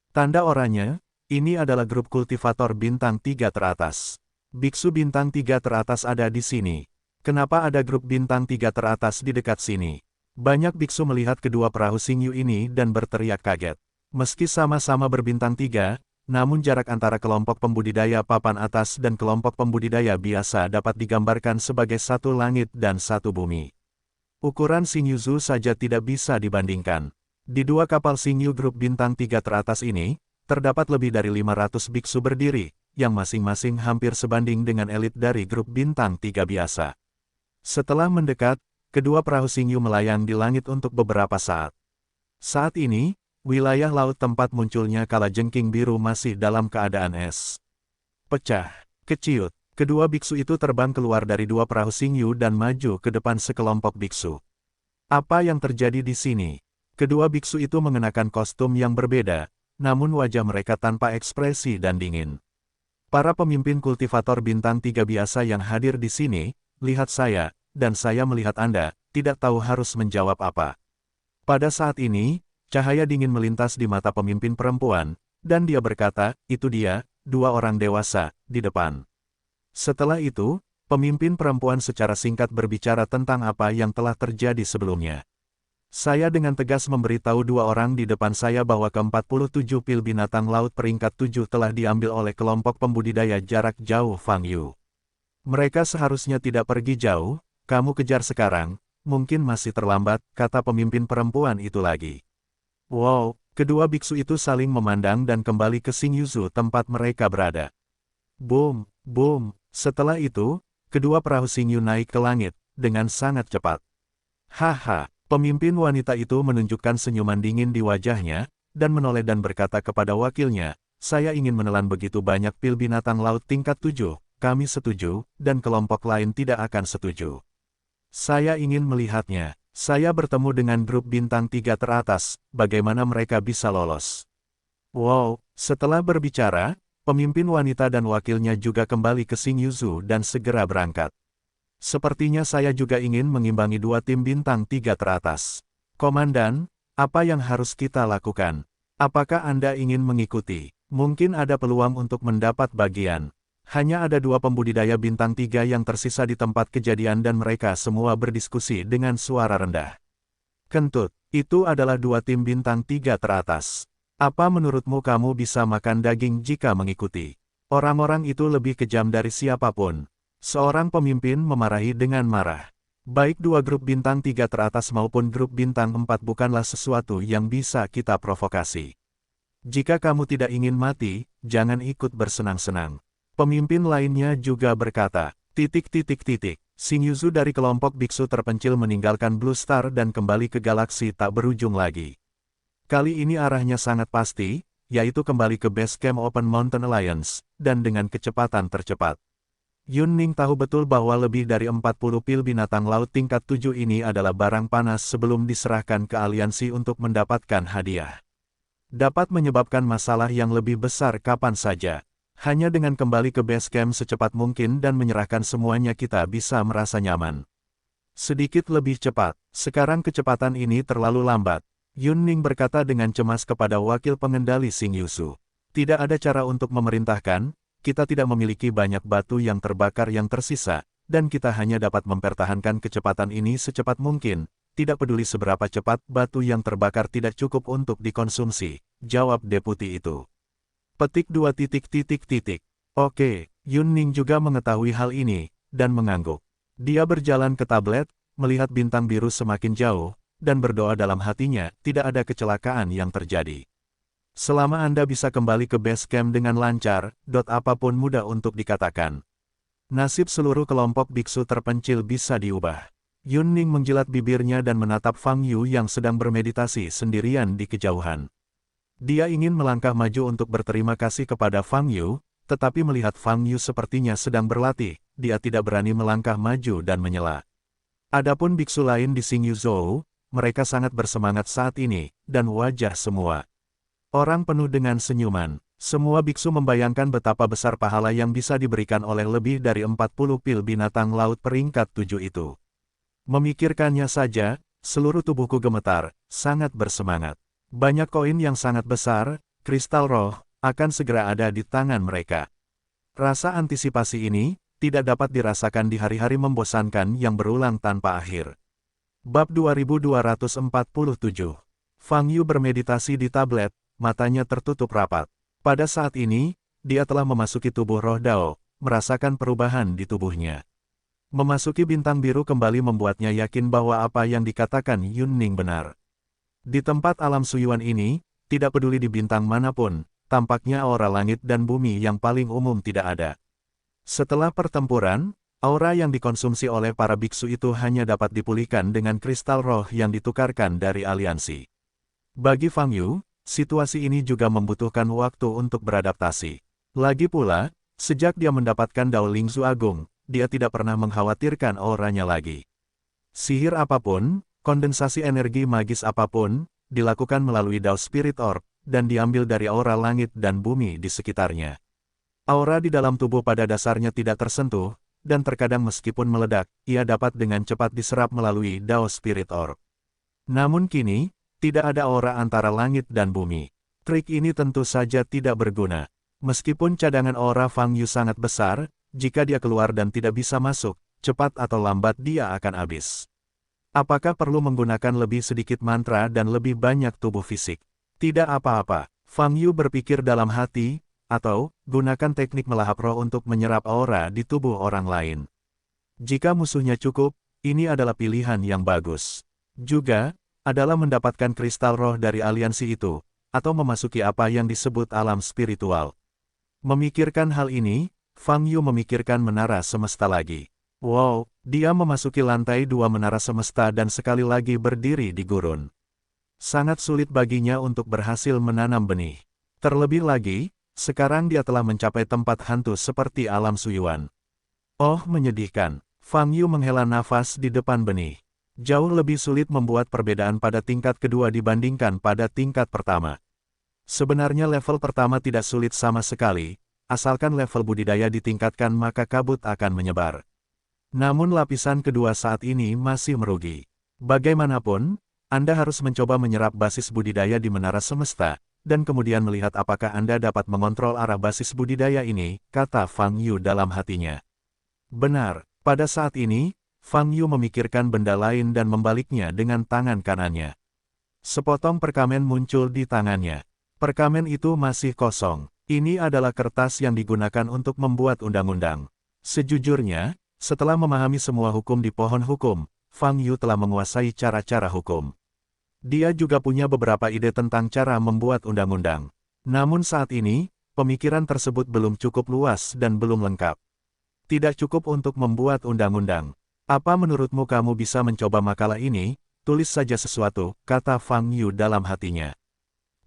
Tanda oranye, ini adalah grup kultivator bintang 3 teratas. Biksu bintang 3 teratas ada di sini. Kenapa ada grup bintang 3 teratas di dekat sini? Banyak biksu melihat kedua perahu Xingyu ini dan berteriak kaget. Meski sama-sama berbintang 3, namun jarak antara kelompok pembudidaya papan atas dan kelompok pembudidaya biasa dapat digambarkan sebagai satu langit dan satu bumi. Ukuran Xingyuzu saja tidak bisa dibandingkan. Di 2 kapal Xingyu grup bintang 3 teratas ini, terdapat lebih dari 500 biksu berdiri, yang masing-masing hampir sebanding dengan elit dari grup bintang 3 biasa. Setelah mendekat, kedua perahu Xingyu melayang di langit untuk beberapa saat. Saat ini, wilayah laut tempat munculnya kalajengking biru masih dalam keadaan es. Pecah, keciut, kedua biksu itu terbang keluar dari 2 perahu Xingyu dan maju ke depan sekelompok biksu. Apa yang terjadi di sini? Kedua biksu itu mengenakan kostum yang berbeda, namun wajah mereka tanpa ekspresi dan dingin. Para pemimpin kultivator bintang 3 biasa yang hadir di sini, lihat saya, dan saya melihat Anda, tidak tahu harus menjawab apa. Pada saat ini, cahaya dingin melintas di mata pemimpin perempuan, dan dia berkata, itu dia, 2 orang dewasa, di depan. Setelah itu, pemimpin perempuan secara singkat berbicara tentang apa yang telah terjadi sebelumnya. Saya dengan tegas memberitahu 2 orang di depan saya bahwa ke-47 pil binatang laut peringkat 7 telah diambil oleh kelompok pembudidaya jarak jauh Fang Yu. Mereka seharusnya tidak pergi jauh, kamu kejar sekarang, mungkin masih terlambat, kata pemimpin perempuan itu lagi. Wow, kedua biksu itu saling memandang dan kembali ke Xingyuzu tempat mereka berada. Boom, boom, setelah itu, kedua perahu Xingyu naik ke langit, dengan sangat cepat. Haha. Pemimpin wanita itu menunjukkan senyuman dingin di wajahnya, dan menoleh dan berkata kepada wakilnya, saya ingin menelan begitu banyak pil binatang laut tingkat 7, kami setuju, dan kelompok lain tidak akan setuju. Saya ingin melihatnya, saya bertemu dengan grup bintang 3 teratas, bagaimana mereka bisa lolos. Wow, setelah berbicara, pemimpin wanita dan wakilnya juga kembali ke Xingyuzu dan segera berangkat. Sepertinya saya juga ingin mengimbangi 2 tim bintang 3 teratas. Komandan, apa yang harus kita lakukan? Apakah Anda ingin mengikuti? Mungkin ada peluang untuk mendapat bagian. Hanya ada 2 pembudidaya bintang 3 yang tersisa di tempat kejadian dan mereka semua berdiskusi dengan suara rendah. Kentut, itu adalah 2 tim bintang 3 teratas. Apa menurutmu kamu bisa makan daging jika mengikuti? Orang-orang itu lebih kejam dari siapapun. Seorang pemimpin memarahi dengan marah. Baik 2 grup bintang 3 teratas maupun grup bintang 4 bukanlah sesuatu yang bisa kita provokasi. Jika kamu tidak ingin mati, jangan ikut bersenang-senang. Pemimpin lainnya juga berkata, Xing Yuzu dari kelompok biksu terpencil meninggalkan Blue Star dan kembali ke galaksi tak berujung lagi. Kali ini arahnya sangat pasti, yaitu kembali ke base camp Open Mountain Alliance, dan dengan kecepatan tercepat. Yun Ning tahu betul bahwa lebih dari 40 pil binatang laut tingkat 7 ini adalah barang panas sebelum diserahkan ke aliansi untuk mendapatkan hadiah. Dapat menyebabkan masalah yang lebih besar kapan saja. Hanya dengan kembali ke base camp secepat mungkin dan menyerahkan semuanya kita bisa merasa nyaman. Sedikit lebih cepat, sekarang kecepatan ini terlalu lambat. Yun Ning berkata dengan cemas kepada wakil pengendali Xing Yuzu. Tidak ada cara untuk memerintahkan, kita tidak memiliki banyak batu yang terbakar yang tersisa, dan kita hanya dapat mempertahankan kecepatan ini secepat mungkin. Tidak peduli seberapa cepat batu yang terbakar tidak cukup untuk dikonsumsi, jawab deputi itu. Petik 2. Oke, Yun Ning juga mengetahui hal ini, dan mengangguk. Dia berjalan ke tablet, melihat bintang biru semakin jauh, dan berdoa dalam hatinya, tidak ada kecelakaan yang terjadi. Selama Anda bisa kembali ke base camp dengan lancar, apapun mudah untuk dikatakan. Nasib seluruh kelompok biksu terpencil bisa diubah. Yun Ning menjilat bibirnya dan menatap Fang Yu yang sedang bermeditasi sendirian di kejauhan. Dia ingin melangkah maju untuk berterima kasih kepada Fang Yu, tetapi melihat Fang Yu sepertinya sedang berlatih, dia tidak berani melangkah maju dan menyela. Adapun biksu lain di Xing Yuzhou, mereka sangat bersemangat saat ini, dan wajah semua orang penuh dengan senyuman. Semua biksu membayangkan betapa besar pahala yang bisa diberikan oleh lebih dari 40 pil binatang laut peringkat 7 itu. Memikirkannya saja, seluruh tubuhku gemetar, sangat bersemangat. Banyak koin yang sangat besar, kristal roh, akan segera ada di tangan mereka. Rasa antisipasi ini, tidak dapat dirasakan di hari-hari membosankan yang berulang tanpa akhir. Bab 2247. Fang Yu bermeditasi di tablet, matanya tertutup rapat. Pada saat ini, dia telah memasuki tubuh roh Dao, merasakan perubahan di tubuhnya. Memasuki bintang biru kembali membuatnya yakin bahwa apa yang dikatakan Yun Ning benar. Di tempat alam suyuan ini, tidak peduli di bintang manapun, tampaknya aura langit dan bumi yang paling umum tidak ada. Setelah pertempuran, aura yang dikonsumsi oleh para biksu itu hanya dapat dipulihkan dengan kristal roh yang ditukarkan dari aliansi. Bagi Fang Yu, situasi ini juga membutuhkan waktu untuk beradaptasi. Lagi pula, sejak dia mendapatkan Dao Lingzu Agung, dia tidak pernah mengkhawatirkan auranya lagi. Sihir apapun, kondensasi energi magis apapun, dilakukan melalui Dao Spirit Orb, dan diambil dari aura langit dan bumi di sekitarnya. Aura di dalam tubuh pada dasarnya tidak tersentuh, dan terkadang meskipun meledak, ia dapat dengan cepat diserap melalui Dao Spirit Orb. Namun kini, tidak ada aura antara langit dan bumi. Trik ini tentu saja tidak berguna. Meskipun cadangan aura Fang Yu sangat besar, jika dia keluar dan tidak bisa masuk, cepat atau lambat dia akan habis. Apakah perlu menggunakan lebih sedikit mantra dan lebih banyak tubuh fisik? Tidak apa-apa, Fang Yu berpikir dalam hati, atau, gunakan teknik melahap roh untuk menyerap aura di tubuh orang lain. Jika musuhnya cukup, ini adalah pilihan yang bagus. Juga, adalah mendapatkan kristal roh dari aliansi itu, atau memasuki apa yang disebut alam spiritual. Memikirkan hal ini, Fang Yu memikirkan menara semesta lagi. Wow, dia memasuki lantai 2 menara semesta dan sekali lagi berdiri di gurun. Sangat sulit baginya untuk berhasil menanam benih. Terlebih lagi, sekarang dia telah mencapai tempat hantu seperti alam suyuan. Oh, menyedihkan. Fang Yu menghela nafas di depan benih. Jauh lebih sulit membuat perbedaan pada tingkat kedua dibandingkan pada tingkat pertama. Sebenarnya level pertama tidak sulit sama sekali, asalkan level budidaya ditingkatkan maka kabut akan menyebar. Namun lapisan kedua saat ini masih merugi. Bagaimanapun, Anda harus mencoba menyerap basis budidaya di menara semesta, dan kemudian melihat apakah Anda dapat mengontrol arah basis budidaya ini, kata Fang Yu dalam hatinya. Benar, pada saat ini, Fang Yu memikirkan benda lain dan membaliknya dengan tangan kanannya. Sepotong perkamen muncul di tangannya. Perkamen itu masih kosong. Ini adalah kertas yang digunakan untuk membuat undang-undang. Sejujurnya, setelah memahami semua hukum di pohon hukum, Fang Yu telah menguasai cara-cara hukum. Dia juga punya beberapa ide tentang cara membuat undang-undang. Namun saat ini, pemikiran tersebut belum cukup luas dan belum lengkap. Tidak cukup untuk membuat undang-undang. Apa menurutmu kamu bisa mencoba makalah ini? Tulis saja sesuatu, kata Fang Yu dalam hatinya.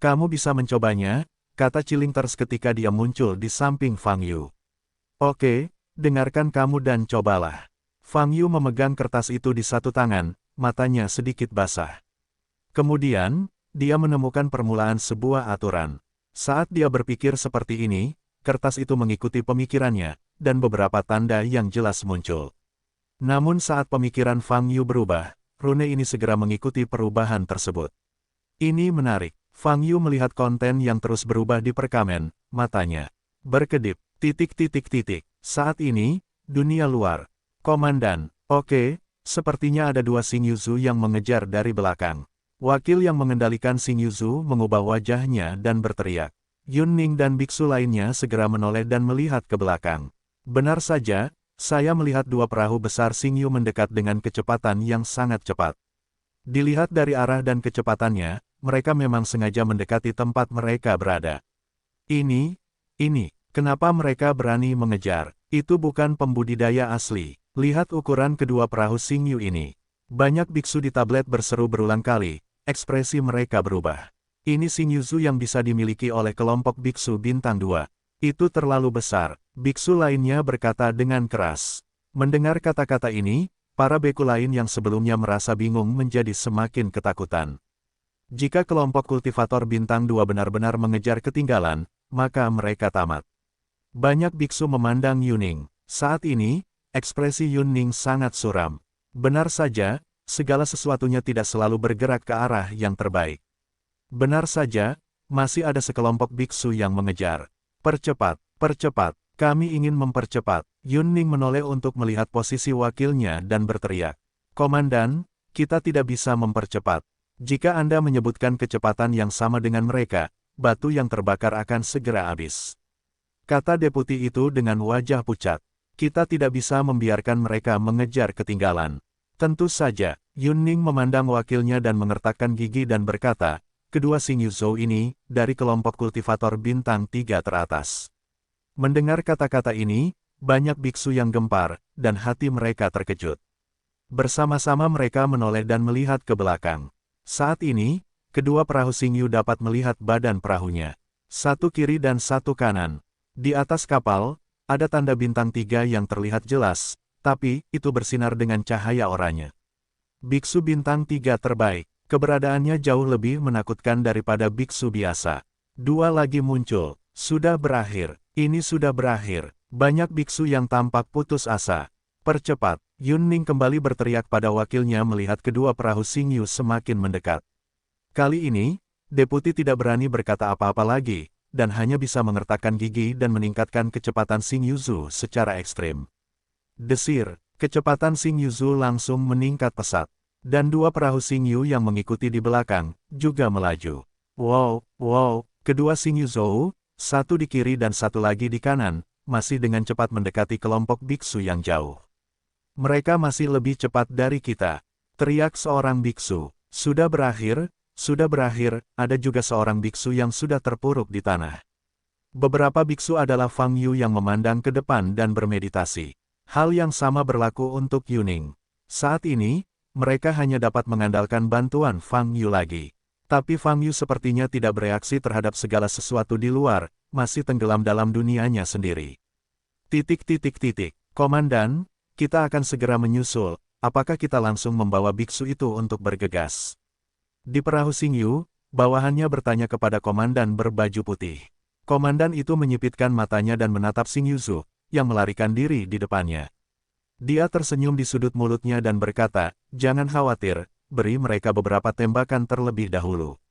Kamu bisa mencobanya, kata Chilingters ketika dia muncul di samping Fang Yu. Oke, dengarkan kamu dan cobalah. Fang Yu memegang kertas itu di satu tangan, matanya sedikit basah. Kemudian, dia menemukan permulaan sebuah aturan. Saat dia berpikir seperti ini, kertas itu mengikuti pemikirannya, dan beberapa tanda yang jelas muncul. Namun saat pemikiran Fang Yu berubah, rune ini segera mengikuti perubahan tersebut. Ini menarik. Fang Yu melihat konten yang terus berubah di perkamen, matanya berkedip, Saat ini, dunia luar. Komandan, oke, sepertinya ada dua Xingyuzu yang mengejar dari belakang. Wakil yang mengendalikan Xingyuzu mengubah wajahnya dan berteriak. Yun Ning dan biksu lainnya segera menoleh dan melihat ke belakang. Benar saja, saya melihat dua perahu besar Xingyu mendekat dengan kecepatan yang sangat cepat. Dilihat dari arah dan kecepatannya, mereka memang sengaja mendekati tempat mereka berada. Ini, kenapa mereka berani mengejar? Itu bukan pembudidaya asli. Lihat ukuran kedua perahu Xingyu ini. Banyak biksu di tablet berseru berulang kali, ekspresi mereka berubah. Ini Xingyuzu yang bisa dimiliki oleh kelompok biksu bintang 2. Itu terlalu besar, biksu lainnya berkata dengan keras. Mendengar kata-kata ini, para beku lain yang sebelumnya merasa bingung menjadi semakin ketakutan. Jika kelompok kultivator bintang 2 benar-benar mengejar ketinggalan, maka mereka tamat. Banyak biksu memandang Yuning. Saat ini, ekspresi Yuning sangat suram. Benar saja, segala sesuatunya tidak selalu bergerak ke arah yang terbaik. Benar saja, masih ada sekelompok biksu yang mengejar. Percepat, kami ingin mempercepat. Yun Ning menoleh untuk melihat posisi wakilnya dan berteriak. Komandan, kita tidak bisa mempercepat. Jika Anda menyebutkan kecepatan yang sama dengan mereka, batu yang terbakar akan segera habis. Kata deputi itu dengan wajah pucat. Kita tidak bisa membiarkan mereka mengejar ketinggalan. Tentu saja, Yun Ning memandang wakilnya dan mengertakkan gigi dan berkata, kedua Xingyuzu ini, dari kelompok kultivator bintang 3 teratas. Mendengar kata-kata ini, banyak biksu yang gempar, dan hati mereka terkejut. Bersama-sama mereka menoleh dan melihat ke belakang. Saat ini, kedua perahu Xingyu dapat melihat badan perahunya. Satu kiri dan satu kanan. Di atas kapal, ada tanda bintang 3 yang terlihat jelas, tapi itu bersinar dengan cahaya oranye. Biksu bintang 3 terbaik. Keberadaannya jauh lebih menakutkan daripada biksu biasa. Dua lagi muncul. Sudah berakhir. Ini sudah berakhir. Banyak biksu yang tampak putus asa. Percepat. Yun Ning kembali berteriak pada wakilnya melihat kedua perahu Xingyu semakin mendekat. Kali ini, deputi tidak berani berkata apa-apa lagi, dan hanya bisa mengertakkan gigi dan meningkatkan kecepatan Xingyuzu secara ekstrim. Desir, kecepatan Xingyuzu langsung meningkat pesat. Dan dua perahu Xingyu yang mengikuti di belakang, juga melaju. Wow, kedua Xingyuzu, satu di kiri dan satu lagi di kanan, masih dengan cepat mendekati kelompok biksu yang jauh. Mereka masih lebih cepat dari kita. Teriak seorang biksu. Sudah berakhir, ada juga seorang biksu yang sudah terpuruk di tanah. Beberapa biksu adalah Fang Yu yang memandang ke depan dan bermeditasi. Hal yang sama berlaku untuk Yuning. Saat ini, mereka hanya dapat mengandalkan bantuan Fang Yu lagi. Tapi Fang Yu sepertinya tidak bereaksi terhadap segala sesuatu di luar, masih tenggelam dalam dunianya sendiri. Komandan, kita akan segera menyusul, apakah kita langsung membawa biksu itu untuk bergegas? Di perahu Xingyu, bawahannya bertanya kepada komandan berbaju putih. Komandan itu menyipitkan matanya dan menatap Xingyuzu, yang melarikan diri di depannya. Dia tersenyum di sudut mulutnya dan berkata, jangan khawatir, beri mereka beberapa tembakan terlebih dahulu.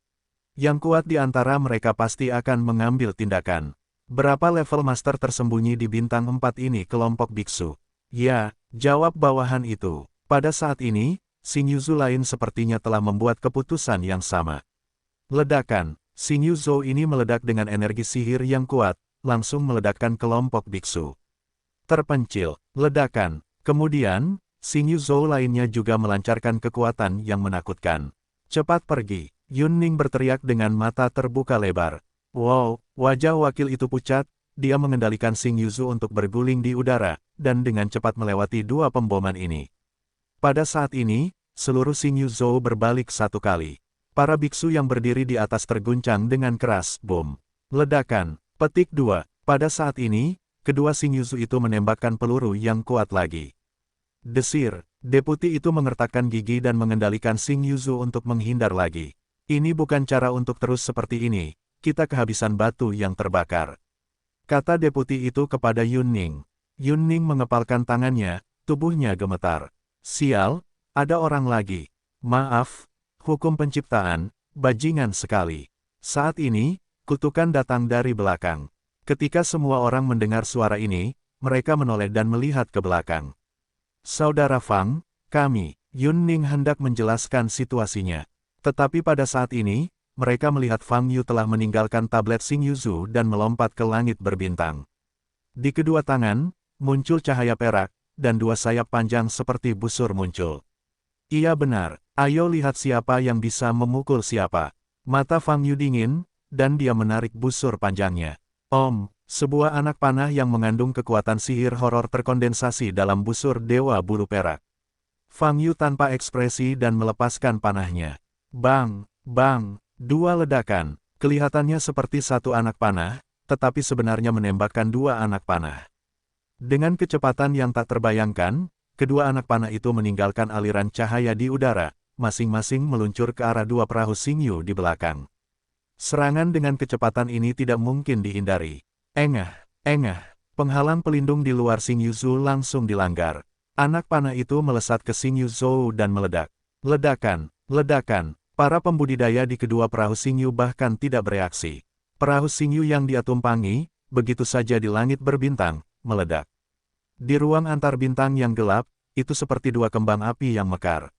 Yang kuat di antara mereka pasti akan mengambil tindakan. Berapa level master tersembunyi di bintang 4 ini kelompok biksu? Ya, jawab bawahan itu. Pada saat ini, Xingyuzu lain sepertinya telah membuat keputusan yang sama. Ledakan, Xingyuzu ini meledak dengan energi sihir yang kuat, langsung meledakkan kelompok biksu. Terpencil, ledakan. Kemudian, Xingyuzu lainnya juga melancarkan kekuatan yang menakutkan. Cepat pergi, Yun Ning berteriak dengan mata terbuka lebar. Wow, wajah wakil itu pucat, dia mengendalikan Xing Yuzu untuk berguling di udara, dan dengan cepat melewati dua pemboman ini. Pada saat ini, seluruh Xing Yuzu berbalik satu kali. Para biksu yang berdiri di atas terguncang dengan keras, bom. Ledakan, petik 2. Pada saat ini, kedua Xing Yuzu itu menembakkan peluru yang kuat lagi. Desir, deputi itu mengertakkan gigi dan mengendalikan Xing Yuzu untuk menghindar lagi. Ini bukan cara untuk terus seperti ini, kita kehabisan batu yang terbakar. Kata deputi itu kepada Yun Ning. Yun Ning mengepalkan tangannya, tubuhnya gemetar. Sial, ada orang lagi. Maaf, hukum penciptaan, bajingan sekali. Saat ini, kutukan datang dari belakang. Ketika semua orang mendengar suara ini, mereka menoleh dan melihat ke belakang. Saudara Fang, kami, Yun Ning hendak menjelaskan situasinya. Tetapi pada saat ini, mereka melihat Fang Yu telah meninggalkan tablet Xing Yuzu dan melompat ke langit berbintang. Di kedua tangan, muncul cahaya perak, dan dua sayap panjang seperti busur muncul. Iya benar, ayo lihat siapa yang bisa memukul siapa. Mata Fang Yu dingin, dan dia menarik busur panjangnya. Sebuah anak panah yang mengandung kekuatan sihir horor terkondensasi dalam busur Dewa Bulu Perak. Fang Yu tanpa ekspresi dan melepaskan panahnya. Bang, bang. Dua ledakan, kelihatannya seperti satu anak panah, tetapi sebenarnya menembakkan dua anak panah. Dengan kecepatan yang tak terbayangkan, kedua anak panah itu meninggalkan aliran cahaya di udara, masing-masing meluncur ke arah dua perahu Xing Yu di belakang. Serangan dengan kecepatan ini tidak mungkin dihindari. Engah, penghalang pelindung di luar Xing Yuzu langsung dilanggar. Anak panah itu melesat ke Xing Yuzu dan meledak. Ledakan. Para pembudidaya di kedua perahu Xing Yu bahkan tidak bereaksi. Perahu Xing Yu yang dia tumpangi, begitu saja di langit berbintang, meledak. Di ruang antar bintang yang gelap, itu seperti dua kembang api yang mekar.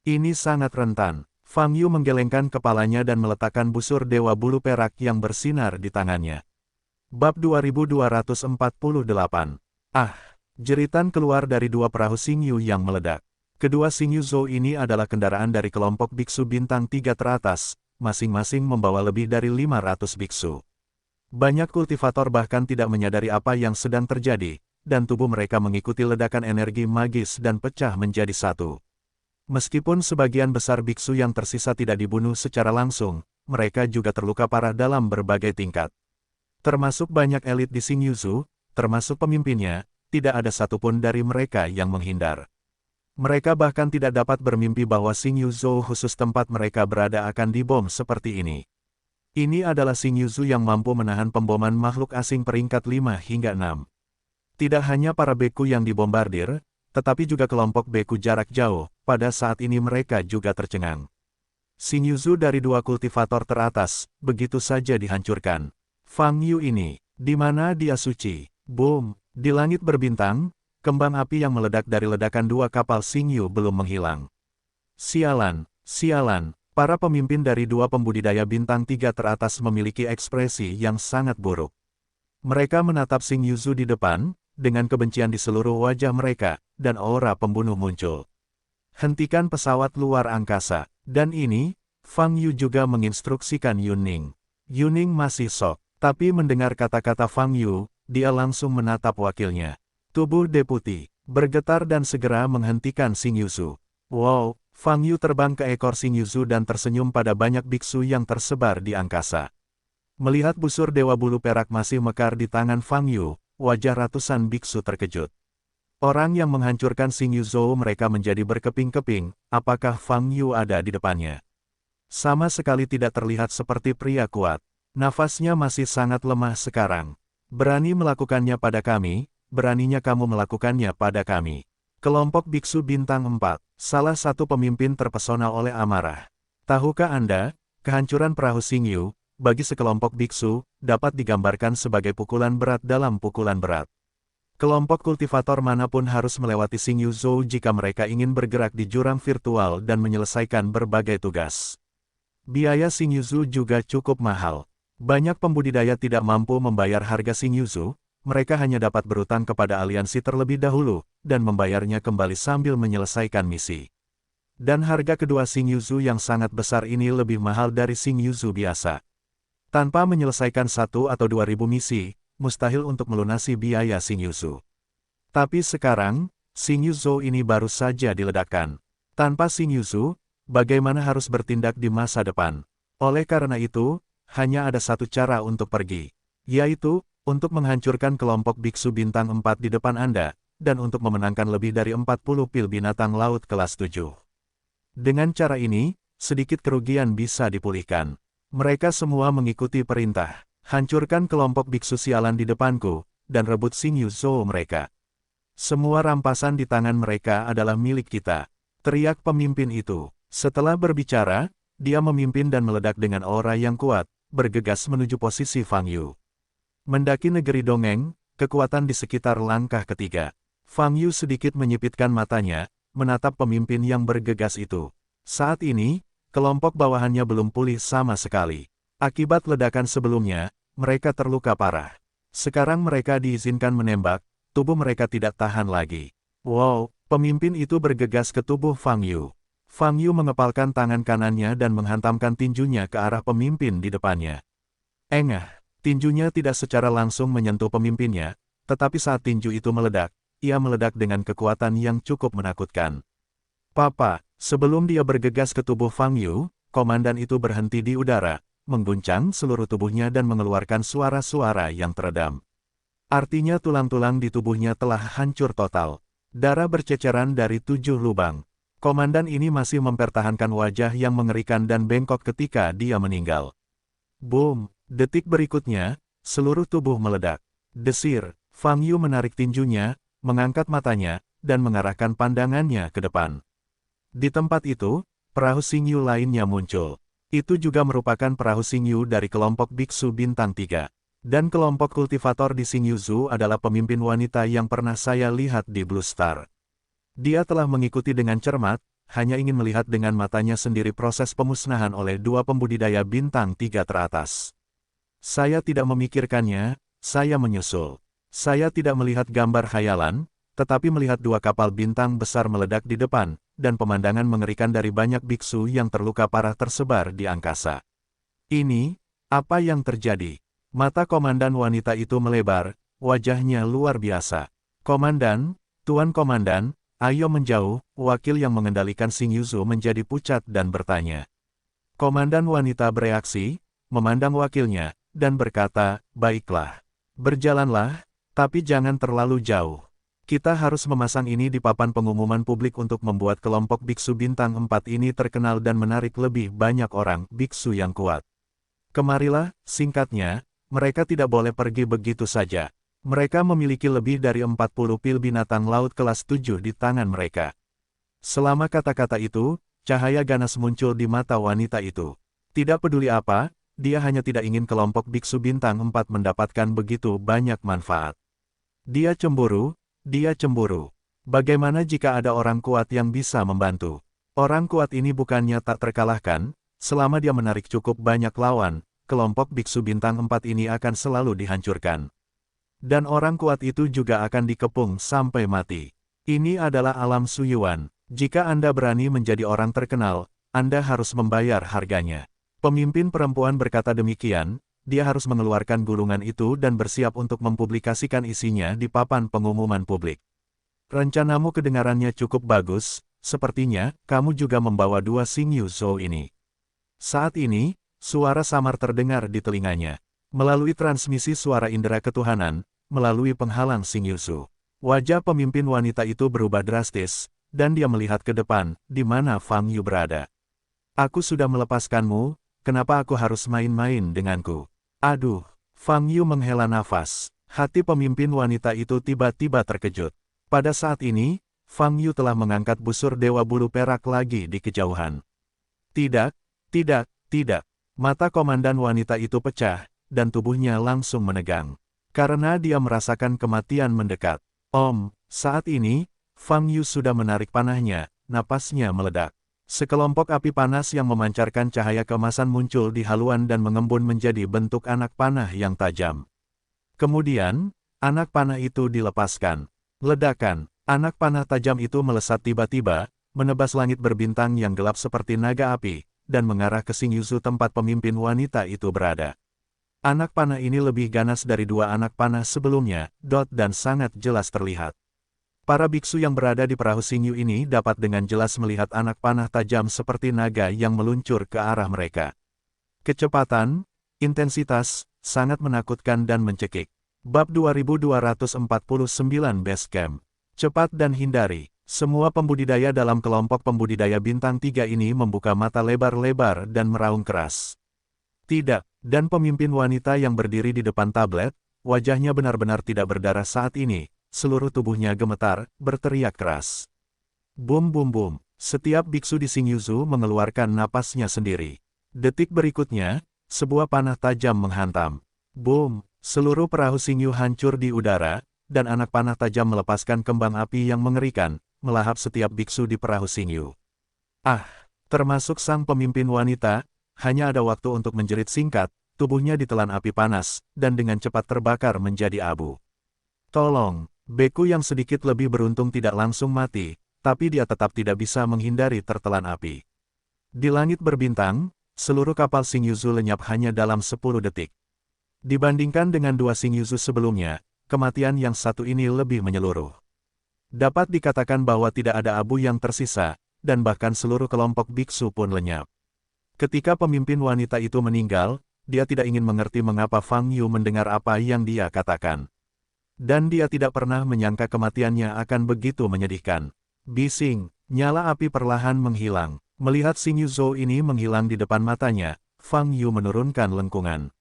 Ini sangat rentan. Fang Yu menggelengkan kepalanya dan meletakkan busur Dewa Bulu Perak yang bersinar di tangannya. Bab 2248. Jeritan keluar dari dua perahu Xing Yu yang meledak. Kedua Xing Yuzu ini adalah kendaraan dari kelompok biksu bintang 3 teratas, masing-masing membawa lebih dari 500 biksu. Banyak kultivator bahkan tidak menyadari apa yang sedang terjadi, dan tubuh mereka mengikuti ledakan energi magis dan pecah menjadi satu. Meskipun sebagian besar biksu yang tersisa tidak dibunuh secara langsung, mereka juga terluka parah dalam berbagai tingkat. Termasuk banyak elit di Xing Yuzu, termasuk pemimpinnya, tidak ada satupun dari mereka yang menghindar. Mereka bahkan tidak dapat bermimpi bahwa Xing Yuzu khusus tempat mereka berada akan dibom seperti ini. Ini adalah Xing Yuzu yang mampu menahan pemboman makhluk asing peringkat 5 hingga 6. Tidak hanya para beku yang dibombardir, tetapi juga kelompok beku jarak jauh, pada saat ini mereka juga tercengang. Xing Yuzu dari dua kultivator teratas, begitu saja dihancurkan. Fang Yu ini, di mana dia suci? Boom! Di langit berbintang, kembang api yang meledak dari ledakan dua kapal Xing Yu belum menghilang. Sialan, para pemimpin dari dua pembudidaya bintang 3 teratas memiliki ekspresi yang sangat buruk. Mereka menatap Xing Yuzu di depan, dengan kebencian di seluruh wajah mereka, dan aura pembunuh muncul. Hentikan pesawat luar angkasa, dan ini, Fang Yu juga menginstruksikan Yun Ning. Yun Ning masih shock, tapi mendengar kata-kata Fang Yu, dia langsung menatap wakilnya. Tubuh deputi bergetar dan segera menghentikan Xing Yuzu. Wow, Fang Yu terbang ke ekor Xing Yuzu dan tersenyum pada banyak biksu yang tersebar di angkasa. Melihat busur Dewa Bulu Perak masih mekar di tangan Fang Yu, wajah ratusan biksu terkejut. Orang yang menghancurkan Xing Yuzu mereka menjadi berkeping-keping, apakah Fang Yu ada di depannya? Sama sekali tidak terlihat seperti pria kuat. Nafasnya masih sangat lemah sekarang. Berani melakukannya pada kami, beraninya kamu melakukannya pada kami. Kelompok Biksu Bintang 4, salah satu pemimpin terpesona oleh amarah. Tahukah Anda, kehancuran perahu Xing Yu, bagi sekelompok biksu, dapat digambarkan sebagai pukulan berat dalam pukulan berat. Kelompok kultivator manapun harus melewati Xing Yuzu jika mereka ingin bergerak di jurang virtual dan menyelesaikan berbagai tugas. Biaya Xing Yuzu juga cukup mahal. Banyak pembudidaya tidak mampu membayar harga Xing Yuzu, mereka hanya dapat berutang kepada aliansi terlebih dahulu, dan membayarnya kembali sambil menyelesaikan misi. Dan harga kedua Xing Yuzu yang sangat besar ini lebih mahal dari Xing Yuzu biasa. Tanpa menyelesaikan 1 atau 2 ribu misi, mustahil untuk melunasi biaya Xing Yuzhou. Tapi sekarang, Xing Yuzhou ini baru saja diledakkan. Tanpa Xing Yuzhou, bagaimana harus bertindak di masa depan? Oleh karena itu, hanya ada satu cara untuk pergi, yaitu untuk menghancurkan kelompok biksu bintang 4 di depan Anda, dan untuk memenangkan lebih dari 40 pil binatang laut kelas 7. Dengan cara ini, sedikit kerugian bisa dipulihkan. Mereka semua mengikuti perintah. Hancurkan kelompok biksu sialan di depanku, dan rebut Xing Yuzhou mereka. Semua rampasan di tangan mereka adalah milik kita, teriak pemimpin itu. Setelah berbicara, dia memimpin dan meledak dengan aura yang kuat, bergegas menuju posisi Fang Yu. Mendaki negeri dongeng, kekuatan di sekitar langkah ketiga. Fang Yu sedikit menyipitkan matanya, menatap pemimpin yang bergegas itu. Saat ini, kelompok bawahannya belum pulih sama sekali. Akibat ledakan sebelumnya, mereka terluka parah. Sekarang mereka diizinkan menembak, tubuh mereka tidak tahan lagi. Wow, pemimpin itu bergegas ke tubuh Fang Yu. Fang Yu mengepalkan tangan kanannya dan menghantamkan tinjunya ke arah pemimpin di depannya. Engah, tinjunya tidak secara langsung menyentuh pemimpinnya, tetapi saat tinju itu meledak, ia meledak dengan kekuatan yang cukup menakutkan. Papa, sebelum dia bergegas ke tubuh Fang Yu, komandan itu berhenti di udara, mengguncang seluruh tubuhnya dan mengeluarkan suara-suara yang teredam. Artinya tulang-tulang di tubuhnya telah hancur total. Darah berceceran dari 7 lubang. Komandan ini masih mempertahankan wajah yang mengerikan dan bengkok ketika dia meninggal. Boom! Detik berikutnya, seluruh tubuh meledak. Desir, Fang Yu menarik tinjunya, mengangkat matanya, dan mengarahkan pandangannya ke depan. Di tempat itu, perahu Xing Yu lainnya muncul. Itu juga merupakan perahu Xing Yu dari kelompok biksu bintang 3. Dan kelompok kultivator di Xing Yuzhou adalah pemimpin wanita yang pernah saya lihat di Blue Star. Dia telah mengikuti dengan cermat, hanya ingin melihat dengan matanya sendiri proses pemusnahan oleh 2 pembudidaya bintang 3 teratas. Saya tidak memikirkannya, saya menyusul. Saya tidak melihat gambar khayalan, tetapi melihat 2 kapal bintang besar meledak di depan, dan pemandangan mengerikan dari banyak biksu yang terluka parah tersebar di angkasa. Ini, apa yang terjadi? Mata komandan wanita itu melebar, wajahnya luar biasa. Komandan, Tuan Komandan, ayo menjauh, wakil yang mengendalikan Xing Yuzhou menjadi pucat dan bertanya. Komandan wanita bereaksi, memandang wakilnya, dan berkata, baiklah. Berjalanlah, tapi jangan terlalu jauh. Kita harus memasang ini di papan pengumuman publik untuk membuat kelompok biksu bintang 4 ini terkenal dan menarik lebih banyak orang biksu yang kuat. Kemarilah, singkatnya, mereka tidak boleh pergi begitu saja. Mereka memiliki lebih dari 40 pil binatang laut kelas 7 di tangan mereka. Selama kata-kata itu, cahaya ganas muncul di mata wanita itu. Tidak peduli apa, dia hanya tidak ingin kelompok biksu bintang 4 mendapatkan begitu banyak manfaat. Dia cemburu, dia cemburu. Bagaimana jika ada orang kuat yang bisa membantu? Orang kuat ini bukannya tak terkalahkan, selama dia menarik cukup banyak lawan, kelompok biksu bintang 4 ini akan selalu dihancurkan. Dan orang kuat itu juga akan dikepung sampai mati. Ini adalah alam Suyuan. Jika Anda berani menjadi orang terkenal, Anda harus membayar harganya. Pemimpin perempuan berkata demikian, dia harus mengeluarkan gulungan itu dan bersiap untuk mempublikasikan isinya di papan pengumuman publik. Rencanamu kedengarannya cukup bagus, sepertinya kamu juga membawa 2 Xing Yuzhou ini. Saat ini, suara samar terdengar di telinganya. Melalui transmisi suara indera ketuhanan, melalui penghalang Xing Yuzhou. Wajah pemimpin wanita itu berubah drastis, dan dia melihat ke depan, di mana Fang Yu berada. Aku sudah melepaskanmu, kenapa aku harus main-main denganku? Aduh, Fang Yu menghela nafas. Hati pemimpin wanita itu tiba-tiba terkejut. Pada saat ini, Fang Yu telah mengangkat busur Dewa Bulu Perak lagi di kejauhan. Tidak, tidak, tidak. Mata komandan wanita itu pecah, dan tubuhnya langsung menegang. Karena dia merasakan kematian mendekat. Saat ini, Fang Yu sudah menarik panahnya, napasnya meledak. Sekelompok api panas yang memancarkan cahaya keemasan muncul di haluan dan mengembun menjadi bentuk anak panah yang tajam. Kemudian, anak panah itu dilepaskan. Ledakan, anak panah tajam itu melesat tiba-tiba, menebas langit berbintang yang gelap seperti naga api, dan mengarah ke Xing Yuzhou tempat pemimpin wanita itu berada. Anak panah ini lebih ganas dari dua anak panah sebelumnya, dan sangat jelas terlihat. Para biksu yang berada di perahu Xingyu ini dapat dengan jelas melihat anak panah tajam seperti naga yang meluncur ke arah mereka. Kecepatan, intensitas, sangat menakutkan dan mencekik. Bab 2249 Base Camp. Cepat dan hindari. Semua pembudidaya dalam kelompok pembudidaya bintang 3 ini membuka mata lebar-lebar dan meraung keras. Tidak, dan pemimpin wanita yang berdiri di depan tablet, wajahnya benar-benar tidak berdarah saat ini, seluruh tubuhnya gemetar, berteriak keras. Bum bum bum, setiap biksu di Xingyuzu mengeluarkan napasnya sendiri. Detik berikutnya, sebuah panah tajam menghantam. Boom, seluruh perahu Xingyu hancur di udara, dan anak panah tajam melepaskan kembang api yang mengerikan, melahap setiap biksu di perahu Xingyu. Termasuk sang pemimpin wanita, hanya ada waktu untuk menjerit singkat, tubuhnya ditelan api panas, dan dengan cepat terbakar menjadi abu. Tolong, beku yang sedikit lebih beruntung tidak langsung mati, tapi dia tetap tidak bisa menghindari tertelan api. Di langit berbintang, seluruh kapal Xingyuzu lenyap hanya dalam 10 detik. Dibandingkan dengan dua Xingyuzu sebelumnya, kematian yang satu ini lebih menyeluruh. Dapat dikatakan bahwa tidak ada abu yang tersisa, dan bahkan seluruh kelompok biksu pun lenyap. Ketika pemimpin wanita itu meninggal, dia tidak ingin mengerti mengapa Fang Yu mendengar apa yang dia katakan. Dan dia tidak pernah menyangka kematiannya akan begitu menyedihkan. Bising, nyala api perlahan menghilang. Melihat Xingyuzu ini menghilang di depan matanya, Fang Yu menurunkan lengkungan.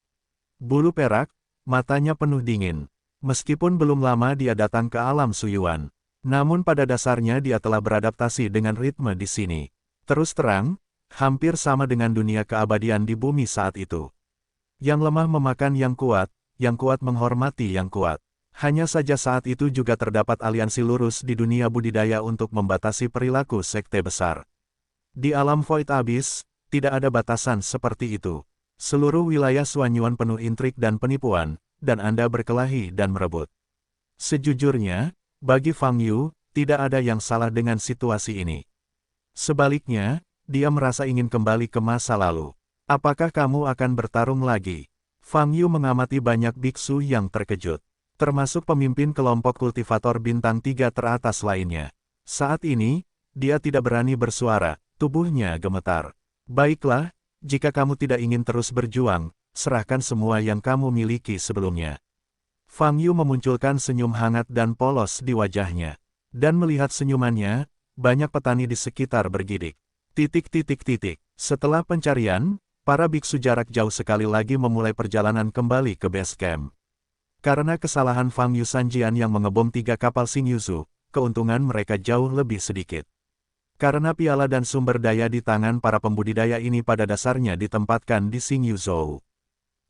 Bulu perak, matanya penuh dingin. Meskipun belum lama dia datang ke alam Suyuan, namun pada dasarnya dia telah beradaptasi dengan ritme di sini. Terus terang, hampir sama dengan dunia keabadian di bumi saat itu. Yang lemah memakan yang kuat menghormati yang kuat. Hanya saja saat itu juga terdapat aliansi lurus di dunia budidaya untuk membatasi perilaku sekte besar. Di alam Void Abyss, tidak ada batasan seperti itu. Seluruh wilayah Suanyuan penuh intrik dan penipuan, dan Anda berkelahi dan merebut. Sejujurnya, bagi Fang Yu, tidak ada yang salah dengan situasi ini. Sebaliknya, dia merasa ingin kembali ke masa lalu. Apakah kamu akan bertarung lagi? Fang Yu mengamati banyak biksu yang terkejut, termasuk pemimpin kelompok kultivator bintang 3 teratas lainnya. Saat ini, dia tidak berani bersuara, tubuhnya gemetar. Baiklah, jika kamu tidak ingin terus berjuang, serahkan semua yang kamu miliki sebelumnya. Fang Yu memunculkan senyum hangat dan polos di wajahnya. Dan melihat senyumannya, banyak petani di sekitar bergidik. Setelah pencarian, para biksu jarak jauh sekali lagi memulai perjalanan kembali ke base camp. Karena kesalahan Fang Yu Sanjian yang mengebom 3 kapal Xingyuzu, keuntungan mereka jauh lebih sedikit. Karena piala dan sumber daya di tangan para pembudidaya ini pada dasarnya ditempatkan di Xingyuzu.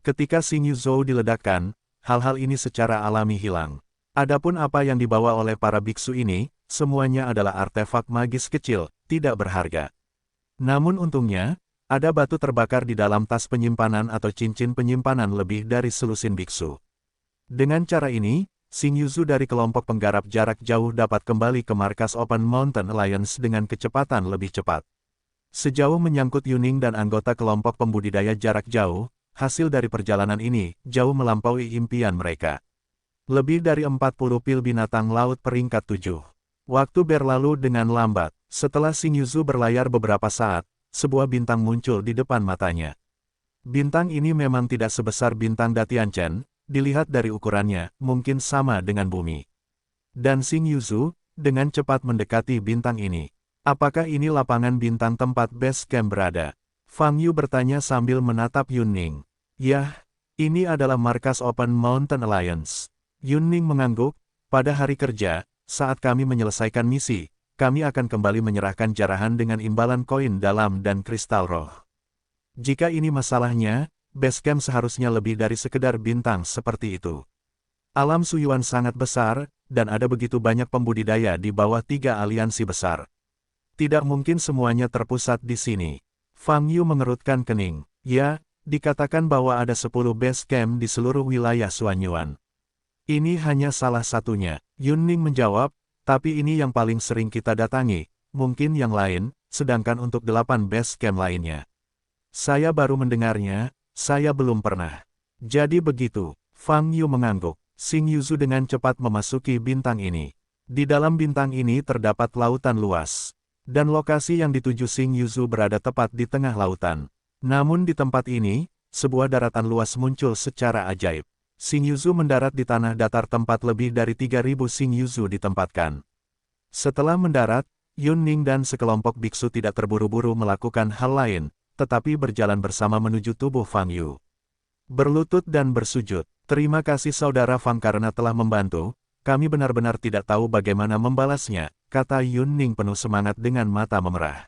Ketika Xingyuzu diledakkan, hal-hal ini secara alami hilang. Adapun apa yang dibawa oleh para biksu ini, semuanya adalah artefak magis kecil, tidak berharga. Namun untungnya, ada batu terbakar di dalam tas penyimpanan atau cincin penyimpanan lebih dari selusin biksu. Dengan cara ini, Xingyuzu dari kelompok penggarap jarak jauh dapat kembali ke markas Open Mountain Alliance dengan kecepatan lebih cepat. Sejauh menyangkut Yuning dan anggota kelompok pembudidaya jarak jauh, hasil dari perjalanan ini jauh melampaui impian mereka. Lebih dari 40 pil binatang laut peringkat 7. Waktu berlalu dengan lambat. Setelah Xingyuzu berlayar beberapa saat, sebuah bintang muncul di depan matanya. Bintang ini memang tidak sebesar bintang Datianchen, dilihat dari ukurannya, mungkin sama dengan bumi. Dan Xingyuzu, dengan cepat mendekati bintang ini. Apakah ini lapangan bintang tempat base camp berada? Fang Yu bertanya sambil menatap Yunning. Yah, ini adalah markas Open Mountain Alliance. Yunning mengangguk, pada hari kerja, saat kami menyelesaikan misi, kami akan kembali menyerahkan jarahan dengan imbalan koin dalam dan kristal roh. Jika ini masalahnya, base camp seharusnya lebih dari sekedar bintang seperti itu. Alam Suyuan sangat besar, dan ada begitu banyak pembudidaya di bawah 3 aliansi besar. Tidak mungkin semuanya terpusat di sini. Fang Yu mengerutkan kening. Ya, dikatakan bahwa ada 10 base camp di seluruh wilayah Suanyuan. Ini hanya salah satunya, Yunning menjawab, tapi ini yang paling sering kita datangi, mungkin yang lain, sedangkan untuk 8 base camp lainnya. Saya baru mendengarnya, saya belum pernah. Jadi begitu, Fang Yu mengangguk. Xing Yuzu dengan cepat memasuki bintang ini. Di dalam bintang ini terdapat lautan luas. Dan lokasi yang dituju Xing Yuzu berada tepat di tengah lautan. Namun di tempat ini, sebuah daratan luas muncul secara ajaib. Xing Yuzu mendarat di tanah datar tempat lebih dari 3.000 Xing Yuzu ditempatkan. Setelah mendarat, Yun Ning dan sekelompok biksu tidak terburu-buru melakukan hal lain, tetapi berjalan bersama menuju tubuh Fang Yu. Berlutut dan bersujud. Terima kasih saudara Fang karena telah membantu, kami benar-benar tidak tahu bagaimana membalasnya, kata Yun Ning penuh semangat dengan mata memerah.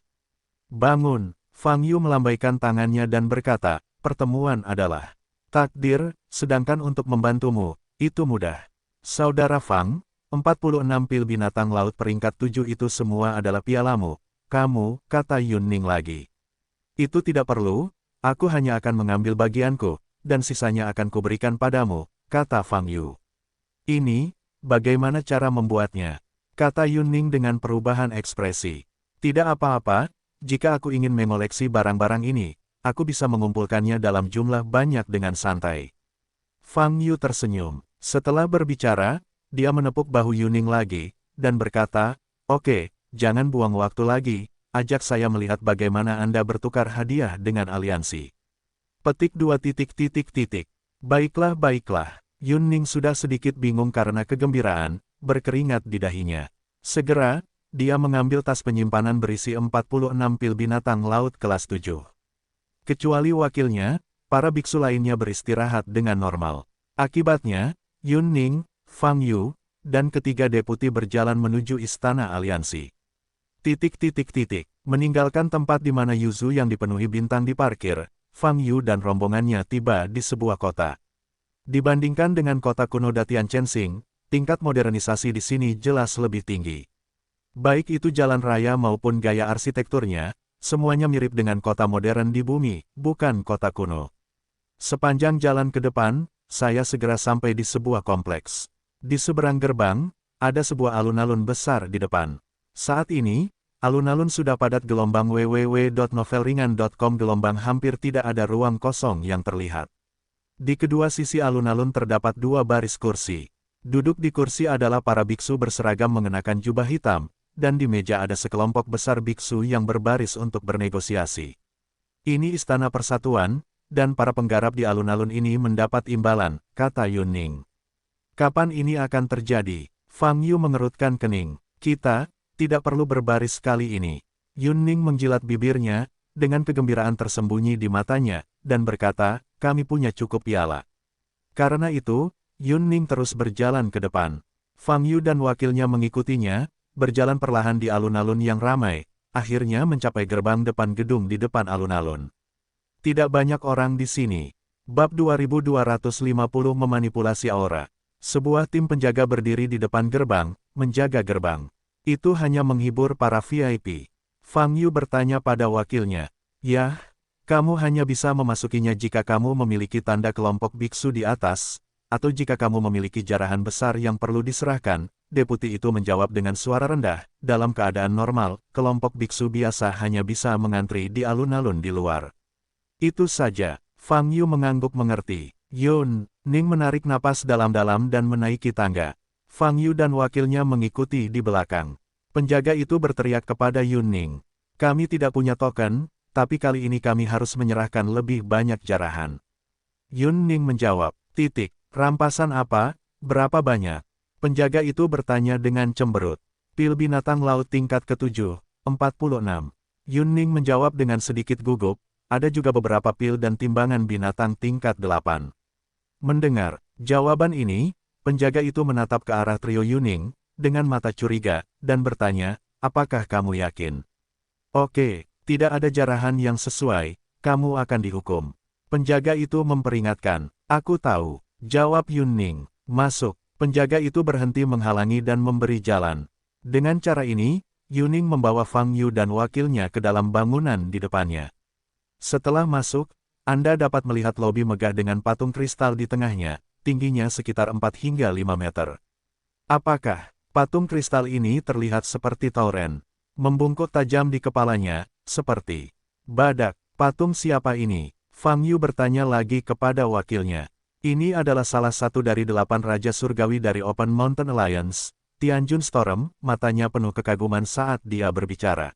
Bangun, Fang Yu melambaikan tangannya dan berkata, pertemuan adalah takdir, sedangkan untuk membantumu, itu mudah. Saudara Fang, 46 pil binatang laut peringkat 7 itu semua adalah pialamu, kamu, kata Yun Ning lagi. Itu tidak perlu, aku hanya akan mengambil bagianku, dan sisanya akan kuberikan padamu, kata Fang Yu. Ini, bagaimana cara membuatnya? Kata Yun Ning dengan perubahan ekspresi. Tidak apa-apa, jika aku ingin mengoleksi barang-barang ini, aku bisa mengumpulkannya dalam jumlah banyak dengan santai. Fang Yu tersenyum. Setelah berbicara, dia menepuk bahu Yun Ning lagi, dan berkata, oke, jangan buang waktu lagi, ajak saya melihat bagaimana Anda bertukar hadiah dengan aliansi. Petik 2. Baiklah baiklah. Yun Ning sudah sedikit bingung karena kegembiraan, berkeringat di dahinya. Segera, dia mengambil tas penyimpanan berisi 46 pil binatang laut kelas 7. Kecuali wakilnya, para biksu lainnya beristirahat dengan normal. Akibatnya, Yun Ning, Fang Yu, dan ketiga deputi berjalan menuju istana aliansi. Meninggalkan tempat di mana Yuzu yang dipenuhi bintang diparkir, Fang Yu dan rombongannya tiba di sebuah kota. Dibandingkan dengan kota kuno Datian Chensing, tingkat modernisasi di sini jelas lebih tinggi. Baik itu jalan raya maupun gaya arsitekturnya, semuanya mirip dengan kota modern di bumi, bukan kota kuno. Sepanjang jalan ke depan, saya segera sampai di sebuah kompleks. Di seberang gerbang, ada sebuah alun-alun besar di depan. Saat ini, alun-alun sudah padat gelombang www.novelringan.com gelombang hampir tidak ada ruang kosong yang terlihat. Di kedua sisi alun-alun terdapat dua baris kursi. Duduk di kursi adalah para biksu berseragam mengenakan jubah hitam, dan di meja ada sekelompok besar biksu yang berbaris untuk bernegosiasi. Ini istana persatuan, dan para penggarap di alun-alun ini mendapat imbalan, kata Yun Ning. Kapan ini akan terjadi? Fang Yu mengerutkan kening. Kita tidak perlu berbaris kali ini. Yun Ning menjilat bibirnya, dengan kegembiraan tersembunyi di matanya, dan berkata, kami punya cukup piala. Karena itu, Yun Ning terus berjalan ke depan. Fang Yu dan wakilnya mengikutinya, berjalan perlahan di alun-alun yang ramai, akhirnya mencapai gerbang depan gedung di depan alun-alun. Tidak banyak orang di sini. Bab 2250 memanipulasi aura. Sebuah tim penjaga berdiri di depan gerbang, menjaga gerbang. Itu hanya menghibur para VIP. Fang Yu bertanya pada wakilnya, "Yah, kamu hanya bisa memasukinya jika kamu memiliki tanda kelompok biksu di atas, atau jika kamu memiliki jarahan besar yang perlu diserahkan." Deputi itu menjawab dengan suara rendah, dalam keadaan normal, kelompok biksu biasa hanya bisa mengantri di alun-alun di luar. Itu saja, Fang Yu mengangguk mengerti. Yun Ning menarik napas dalam-dalam dan menaiki tangga. Fang Yu dan wakilnya mengikuti di belakang. Penjaga itu berteriak kepada Yun Ning. Kami tidak punya token, tapi kali ini kami harus menyerahkan lebih banyak jarahan. Yun Ning menjawab, rampasan apa, berapa banyak? Penjaga itu bertanya dengan cemberut. Pil binatang laut tingkat ke-7, 46. Yun Ning menjawab dengan sedikit gugup, ada juga beberapa pil dan timbangan binatang tingkat 8. Mendengar jawaban ini, penjaga itu menatap ke arah trio Yun Ning, dengan mata curiga, dan bertanya, apakah kamu yakin? Oke, tidak ada jarahan yang sesuai, kamu akan dihukum. Penjaga itu memperingatkan, aku tahu, jawab Yun Ning, masuk. Penjaga itu berhenti menghalangi dan memberi jalan. Dengan cara ini, Yun Ning membawa Fang Yu dan wakilnya ke dalam bangunan di depannya. Setelah masuk, Anda dapat melihat lobi megah dengan patung kristal di tengahnya, tingginya sekitar 4 hingga 5 meter. Apakah patung kristal ini terlihat seperti tauren? Membungkuk tajam di kepalanya, seperti badak. Patung siapa ini? Fang Yu bertanya lagi kepada wakilnya. Ini adalah salah satu dari 8 Raja Surgawi dari Open Mountain Alliance, Tianjun Storm, matanya penuh kekaguman saat dia berbicara.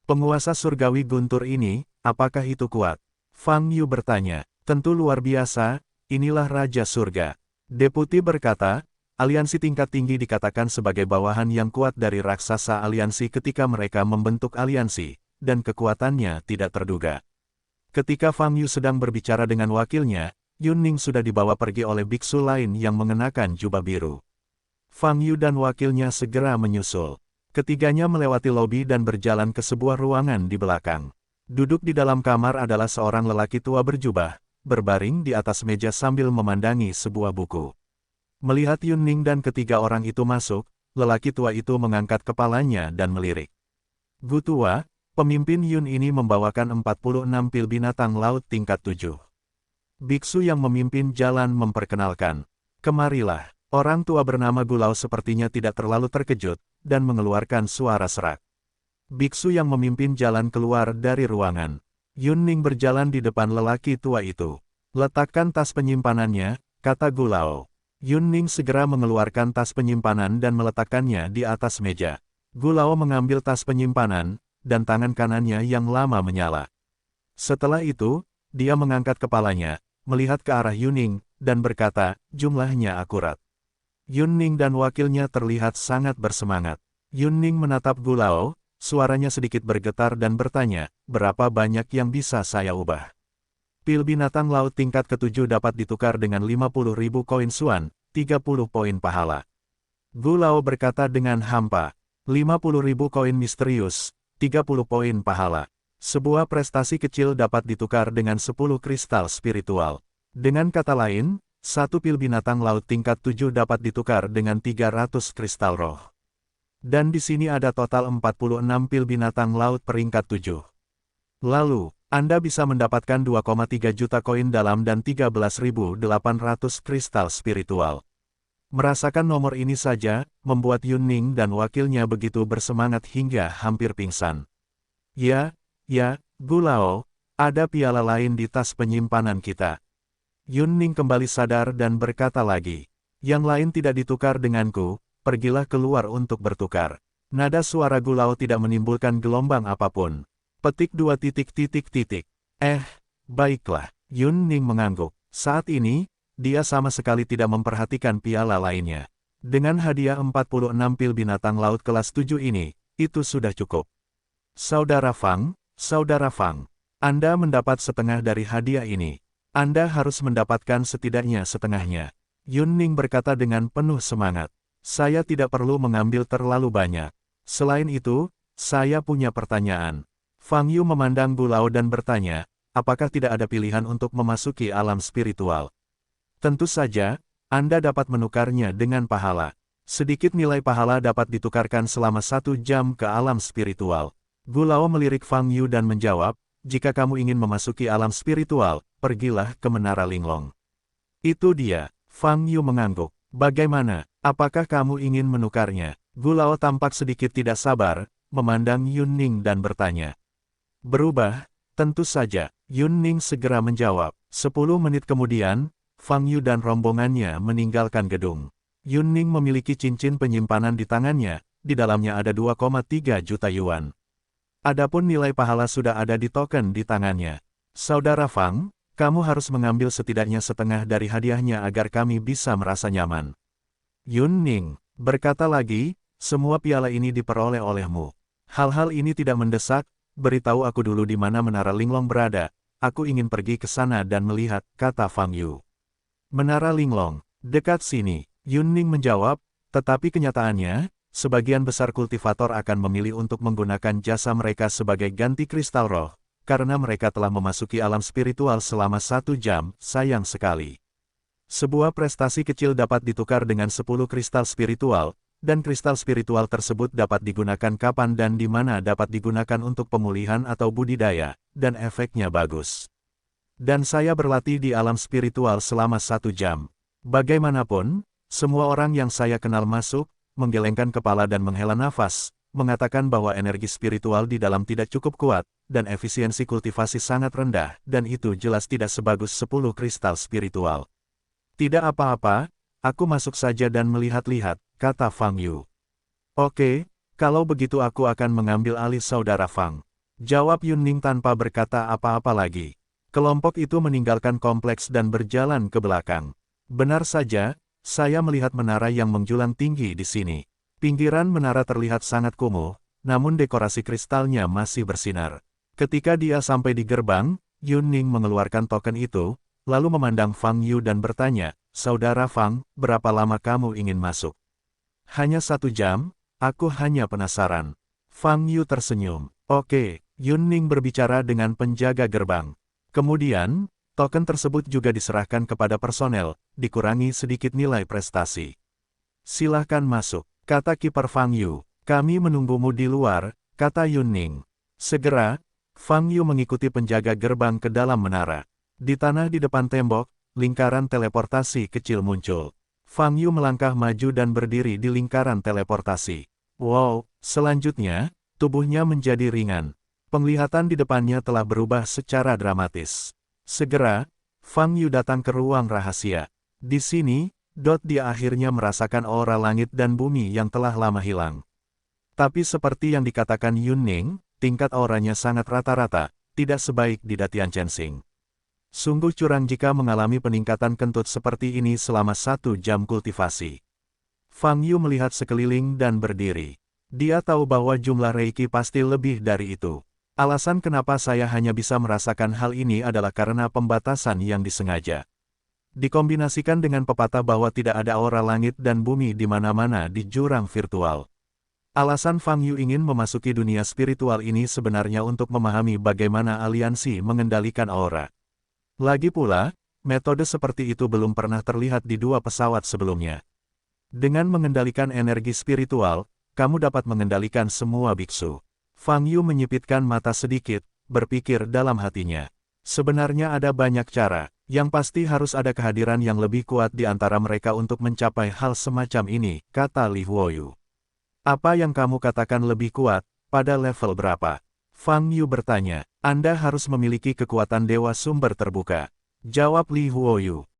Penguasa surgawi guntur ini, apakah itu kuat? Fang Yu bertanya. Tentu luar biasa, inilah Raja Surga. Deputi berkata, aliansi tingkat tinggi dikatakan sebagai bawahan yang kuat dari raksasa aliansi ketika mereka membentuk aliansi, dan kekuatannya tidak terduga. Ketika Fang Yu sedang berbicara dengan wakilnya, Yun Ning sudah dibawa pergi oleh biksu lain yang mengenakan jubah biru. Fang Yu dan wakilnya segera menyusul. Ketiganya melewati lobi dan berjalan ke sebuah ruangan di belakang. Duduk di dalam kamar adalah seorang lelaki tua berjubah, berbaring di atas meja sambil memandangi sebuah buku. Melihat Yun Ning dan ketiga orang itu masuk, lelaki tua itu mengangkat kepalanya dan melirik. Gu tua, pemimpin Yun ini membawakan 46 pil binatang laut tingkat 7. Biksu yang memimpin jalan memperkenalkan. Kemarilah, orang tua bernama Gulau sepertinya tidak terlalu terkejut, dan mengeluarkan suara serak. Biksu yang memimpin jalan keluar dari ruangan. Yun Ning berjalan di depan lelaki tua itu. Letakkan tas penyimpanannya, kata Gulau. Yun Ning segera mengeluarkan tas penyimpanan dan meletakkannya di atas meja. Gulau mengambil tas penyimpanan, dan tangan kanannya yang lama menyala. Setelah itu, dia mengangkat kepalanya, melihat ke arah Yun Ning, dan berkata, jumlahnya akurat. Yun Ning dan wakilnya terlihat sangat bersemangat. Yun Ning menatap Gulau, suaranya sedikit bergetar dan bertanya, berapa banyak yang bisa saya ubah? Pil binatang laut tingkat ke-7 dapat ditukar dengan 50.000 koin suan, 30 poin pahala. Gulau berkata dengan hampa, 50.000 koin misterius, 30 poin pahala. Sebuah prestasi kecil dapat ditukar dengan 10 kristal spiritual. Dengan kata lain, satu pil binatang laut tingkat 7 dapat ditukar dengan 300 kristal roh. Dan di sini ada total 46 pil binatang laut peringkat 7. Lalu, Anda bisa mendapatkan 2,3 juta koin dalam dan 13.800 kristal spiritual. Merasakan nomor ini saja, membuat Yun Ning dan wakilnya begitu bersemangat hingga hampir pingsan. Ya, Gulau, ada piala lain di tas penyimpanan kita. Yun Ning kembali sadar dan berkata lagi, yang lain tidak ditukar denganku, pergilah keluar untuk bertukar. Nada suara Gulau tidak menimbulkan gelombang apapun. Petik 2 titik. Baiklah, Yun Ning mengangguk. Saat ini, dia sama sekali tidak memperhatikan piala lainnya. Dengan hadiah 46 pil binatang laut kelas 7 ini, itu sudah cukup. Saudara Fang, Anda mendapat setengah dari hadiah ini. Anda harus mendapatkan setidaknya setengahnya. Yun Ning berkata dengan penuh semangat. Saya tidak perlu mengambil terlalu banyak. Selain itu, saya punya pertanyaan. Fang Yu memandang Gulau dan bertanya, apakah tidak ada pilihan untuk memasuki alam spiritual? Tentu saja, Anda dapat menukarnya dengan pahala. Sedikit nilai pahala dapat ditukarkan selama 1 jam ke alam spiritual. Gulau melirik Fang Yu dan menjawab, jika kamu ingin memasuki alam spiritual, pergilah ke Menara Linglong. Itu dia. Fang Yu mengangguk. Bagaimana? Apakah kamu ingin menukarnya? Gulau tampak sedikit tidak sabar, memandang Yun Ning dan bertanya. Berubah? Tentu saja. Yun Ning segera menjawab. 10 menit kemudian, Fang Yu dan rombongannya meninggalkan gedung. Yun Ning memiliki cincin penyimpanan di tangannya, di dalamnya ada 2,3 juta yuan. Adapun nilai pahala sudah ada di token di tangannya. Saudara Fang, kamu harus mengambil setidaknya setengah dari hadiahnya agar kami bisa merasa nyaman. Yun Ning berkata lagi, semua piala ini diperoleh olehmu. Hal-hal ini tidak mendesak, beritahu aku dulu di mana Menara Linglong berada, aku ingin pergi ke sana dan melihat, kata Fang Yu. Menara Linglong, dekat sini, Yun Ning menjawab, tetapi kenyataannya, sebagian besar kultivator akan memilih untuk menggunakan jasa mereka sebagai ganti kristal roh, karena mereka telah memasuki alam spiritual selama 1 jam, sayang sekali. Sebuah prestasi kecil dapat ditukar dengan 10 kristal spiritual, dan kristal spiritual tersebut dapat digunakan kapan dan di mana dapat digunakan untuk pemulihan atau budidaya, dan efeknya bagus. Dan saya berlatih di alam spiritual selama 1 jam. Bagaimanapun, semua orang yang saya kenal masuk, menggelengkan kepala dan menghela nafas, mengatakan bahwa energi spiritual di dalam tidak cukup kuat, dan efisiensi kultivasi sangat rendah, dan itu jelas tidak sebagus 10 kristal spiritual. Tidak apa-apa, aku masuk saja dan melihat-lihat, kata Fang Yu. Oke, kalau begitu aku akan mengambil alih saudara Fang. Jawab Yun Ning tanpa berkata apa-apa lagi. Kelompok itu meninggalkan kompleks dan berjalan ke belakang. Benar saja, saya melihat menara yang menjulang tinggi di sini. Pinggiran menara terlihat sangat kumuh, namun dekorasi kristalnya masih bersinar. Ketika dia sampai di gerbang, Yun Ning mengeluarkan token itu, lalu memandang Fang Yu dan bertanya, Saudara Fang, berapa lama kamu ingin masuk? Hanya 1 jam, aku hanya penasaran. Fang Yu tersenyum. Oke, Yun Ning berbicara dengan penjaga gerbang. Kemudian, token tersebut juga diserahkan kepada personel, dikurangi sedikit nilai prestasi. Silahkan masuk, kata kiper Fang Yu. Kami menunggumu di luar, kata Yun Ning. Segera, Fang Yu mengikuti penjaga gerbang ke dalam menara. Di tanah di depan tembok, lingkaran teleportasi kecil muncul. Fang Yu melangkah maju dan berdiri di lingkaran teleportasi. Wow, selanjutnya, tubuhnya menjadi ringan. Penglihatan di depannya telah berubah secara dramatis. Segera, Fang Yu datang ke ruang rahasia. Di sini, dia akhirnya merasakan aura langit dan bumi yang telah lama hilang. Tapi seperti yang dikatakan Yun Ning, tingkat auranya sangat rata-rata, tidak sebaik di Datian Chensing. Sungguh curang jika mengalami peningkatan kentut seperti ini selama 1 jam kultivasi. Fang Yu melihat sekeliling dan berdiri. Dia tahu bahwa jumlah Reiki pasti lebih dari itu. Alasan kenapa saya hanya bisa merasakan hal ini adalah karena pembatasan yang disengaja. Dikombinasikan dengan pepatah bahwa tidak ada aura langit dan bumi di mana-mana di jurang virtual. Alasan Fang Yu ingin memasuki dunia spiritual ini sebenarnya untuk memahami bagaimana aliansi mengendalikan aura. Lagi pula, metode seperti itu belum pernah terlihat di 2 pesawat sebelumnya. Dengan mengendalikan energi spiritual, kamu dapat mengendalikan semua biksu. Fang Yu menyipitkan mata sedikit, berpikir dalam hatinya. Sebenarnya ada banyak cara, yang pasti harus ada kehadiran yang lebih kuat di antara mereka untuk mencapai hal semacam ini, kata Li Huoyu. Apa yang kamu katakan lebih kuat, pada level berapa? Fang Yu bertanya. Anda harus memiliki kekuatan dewa sumber terbuka. Jawab Li Huoyu.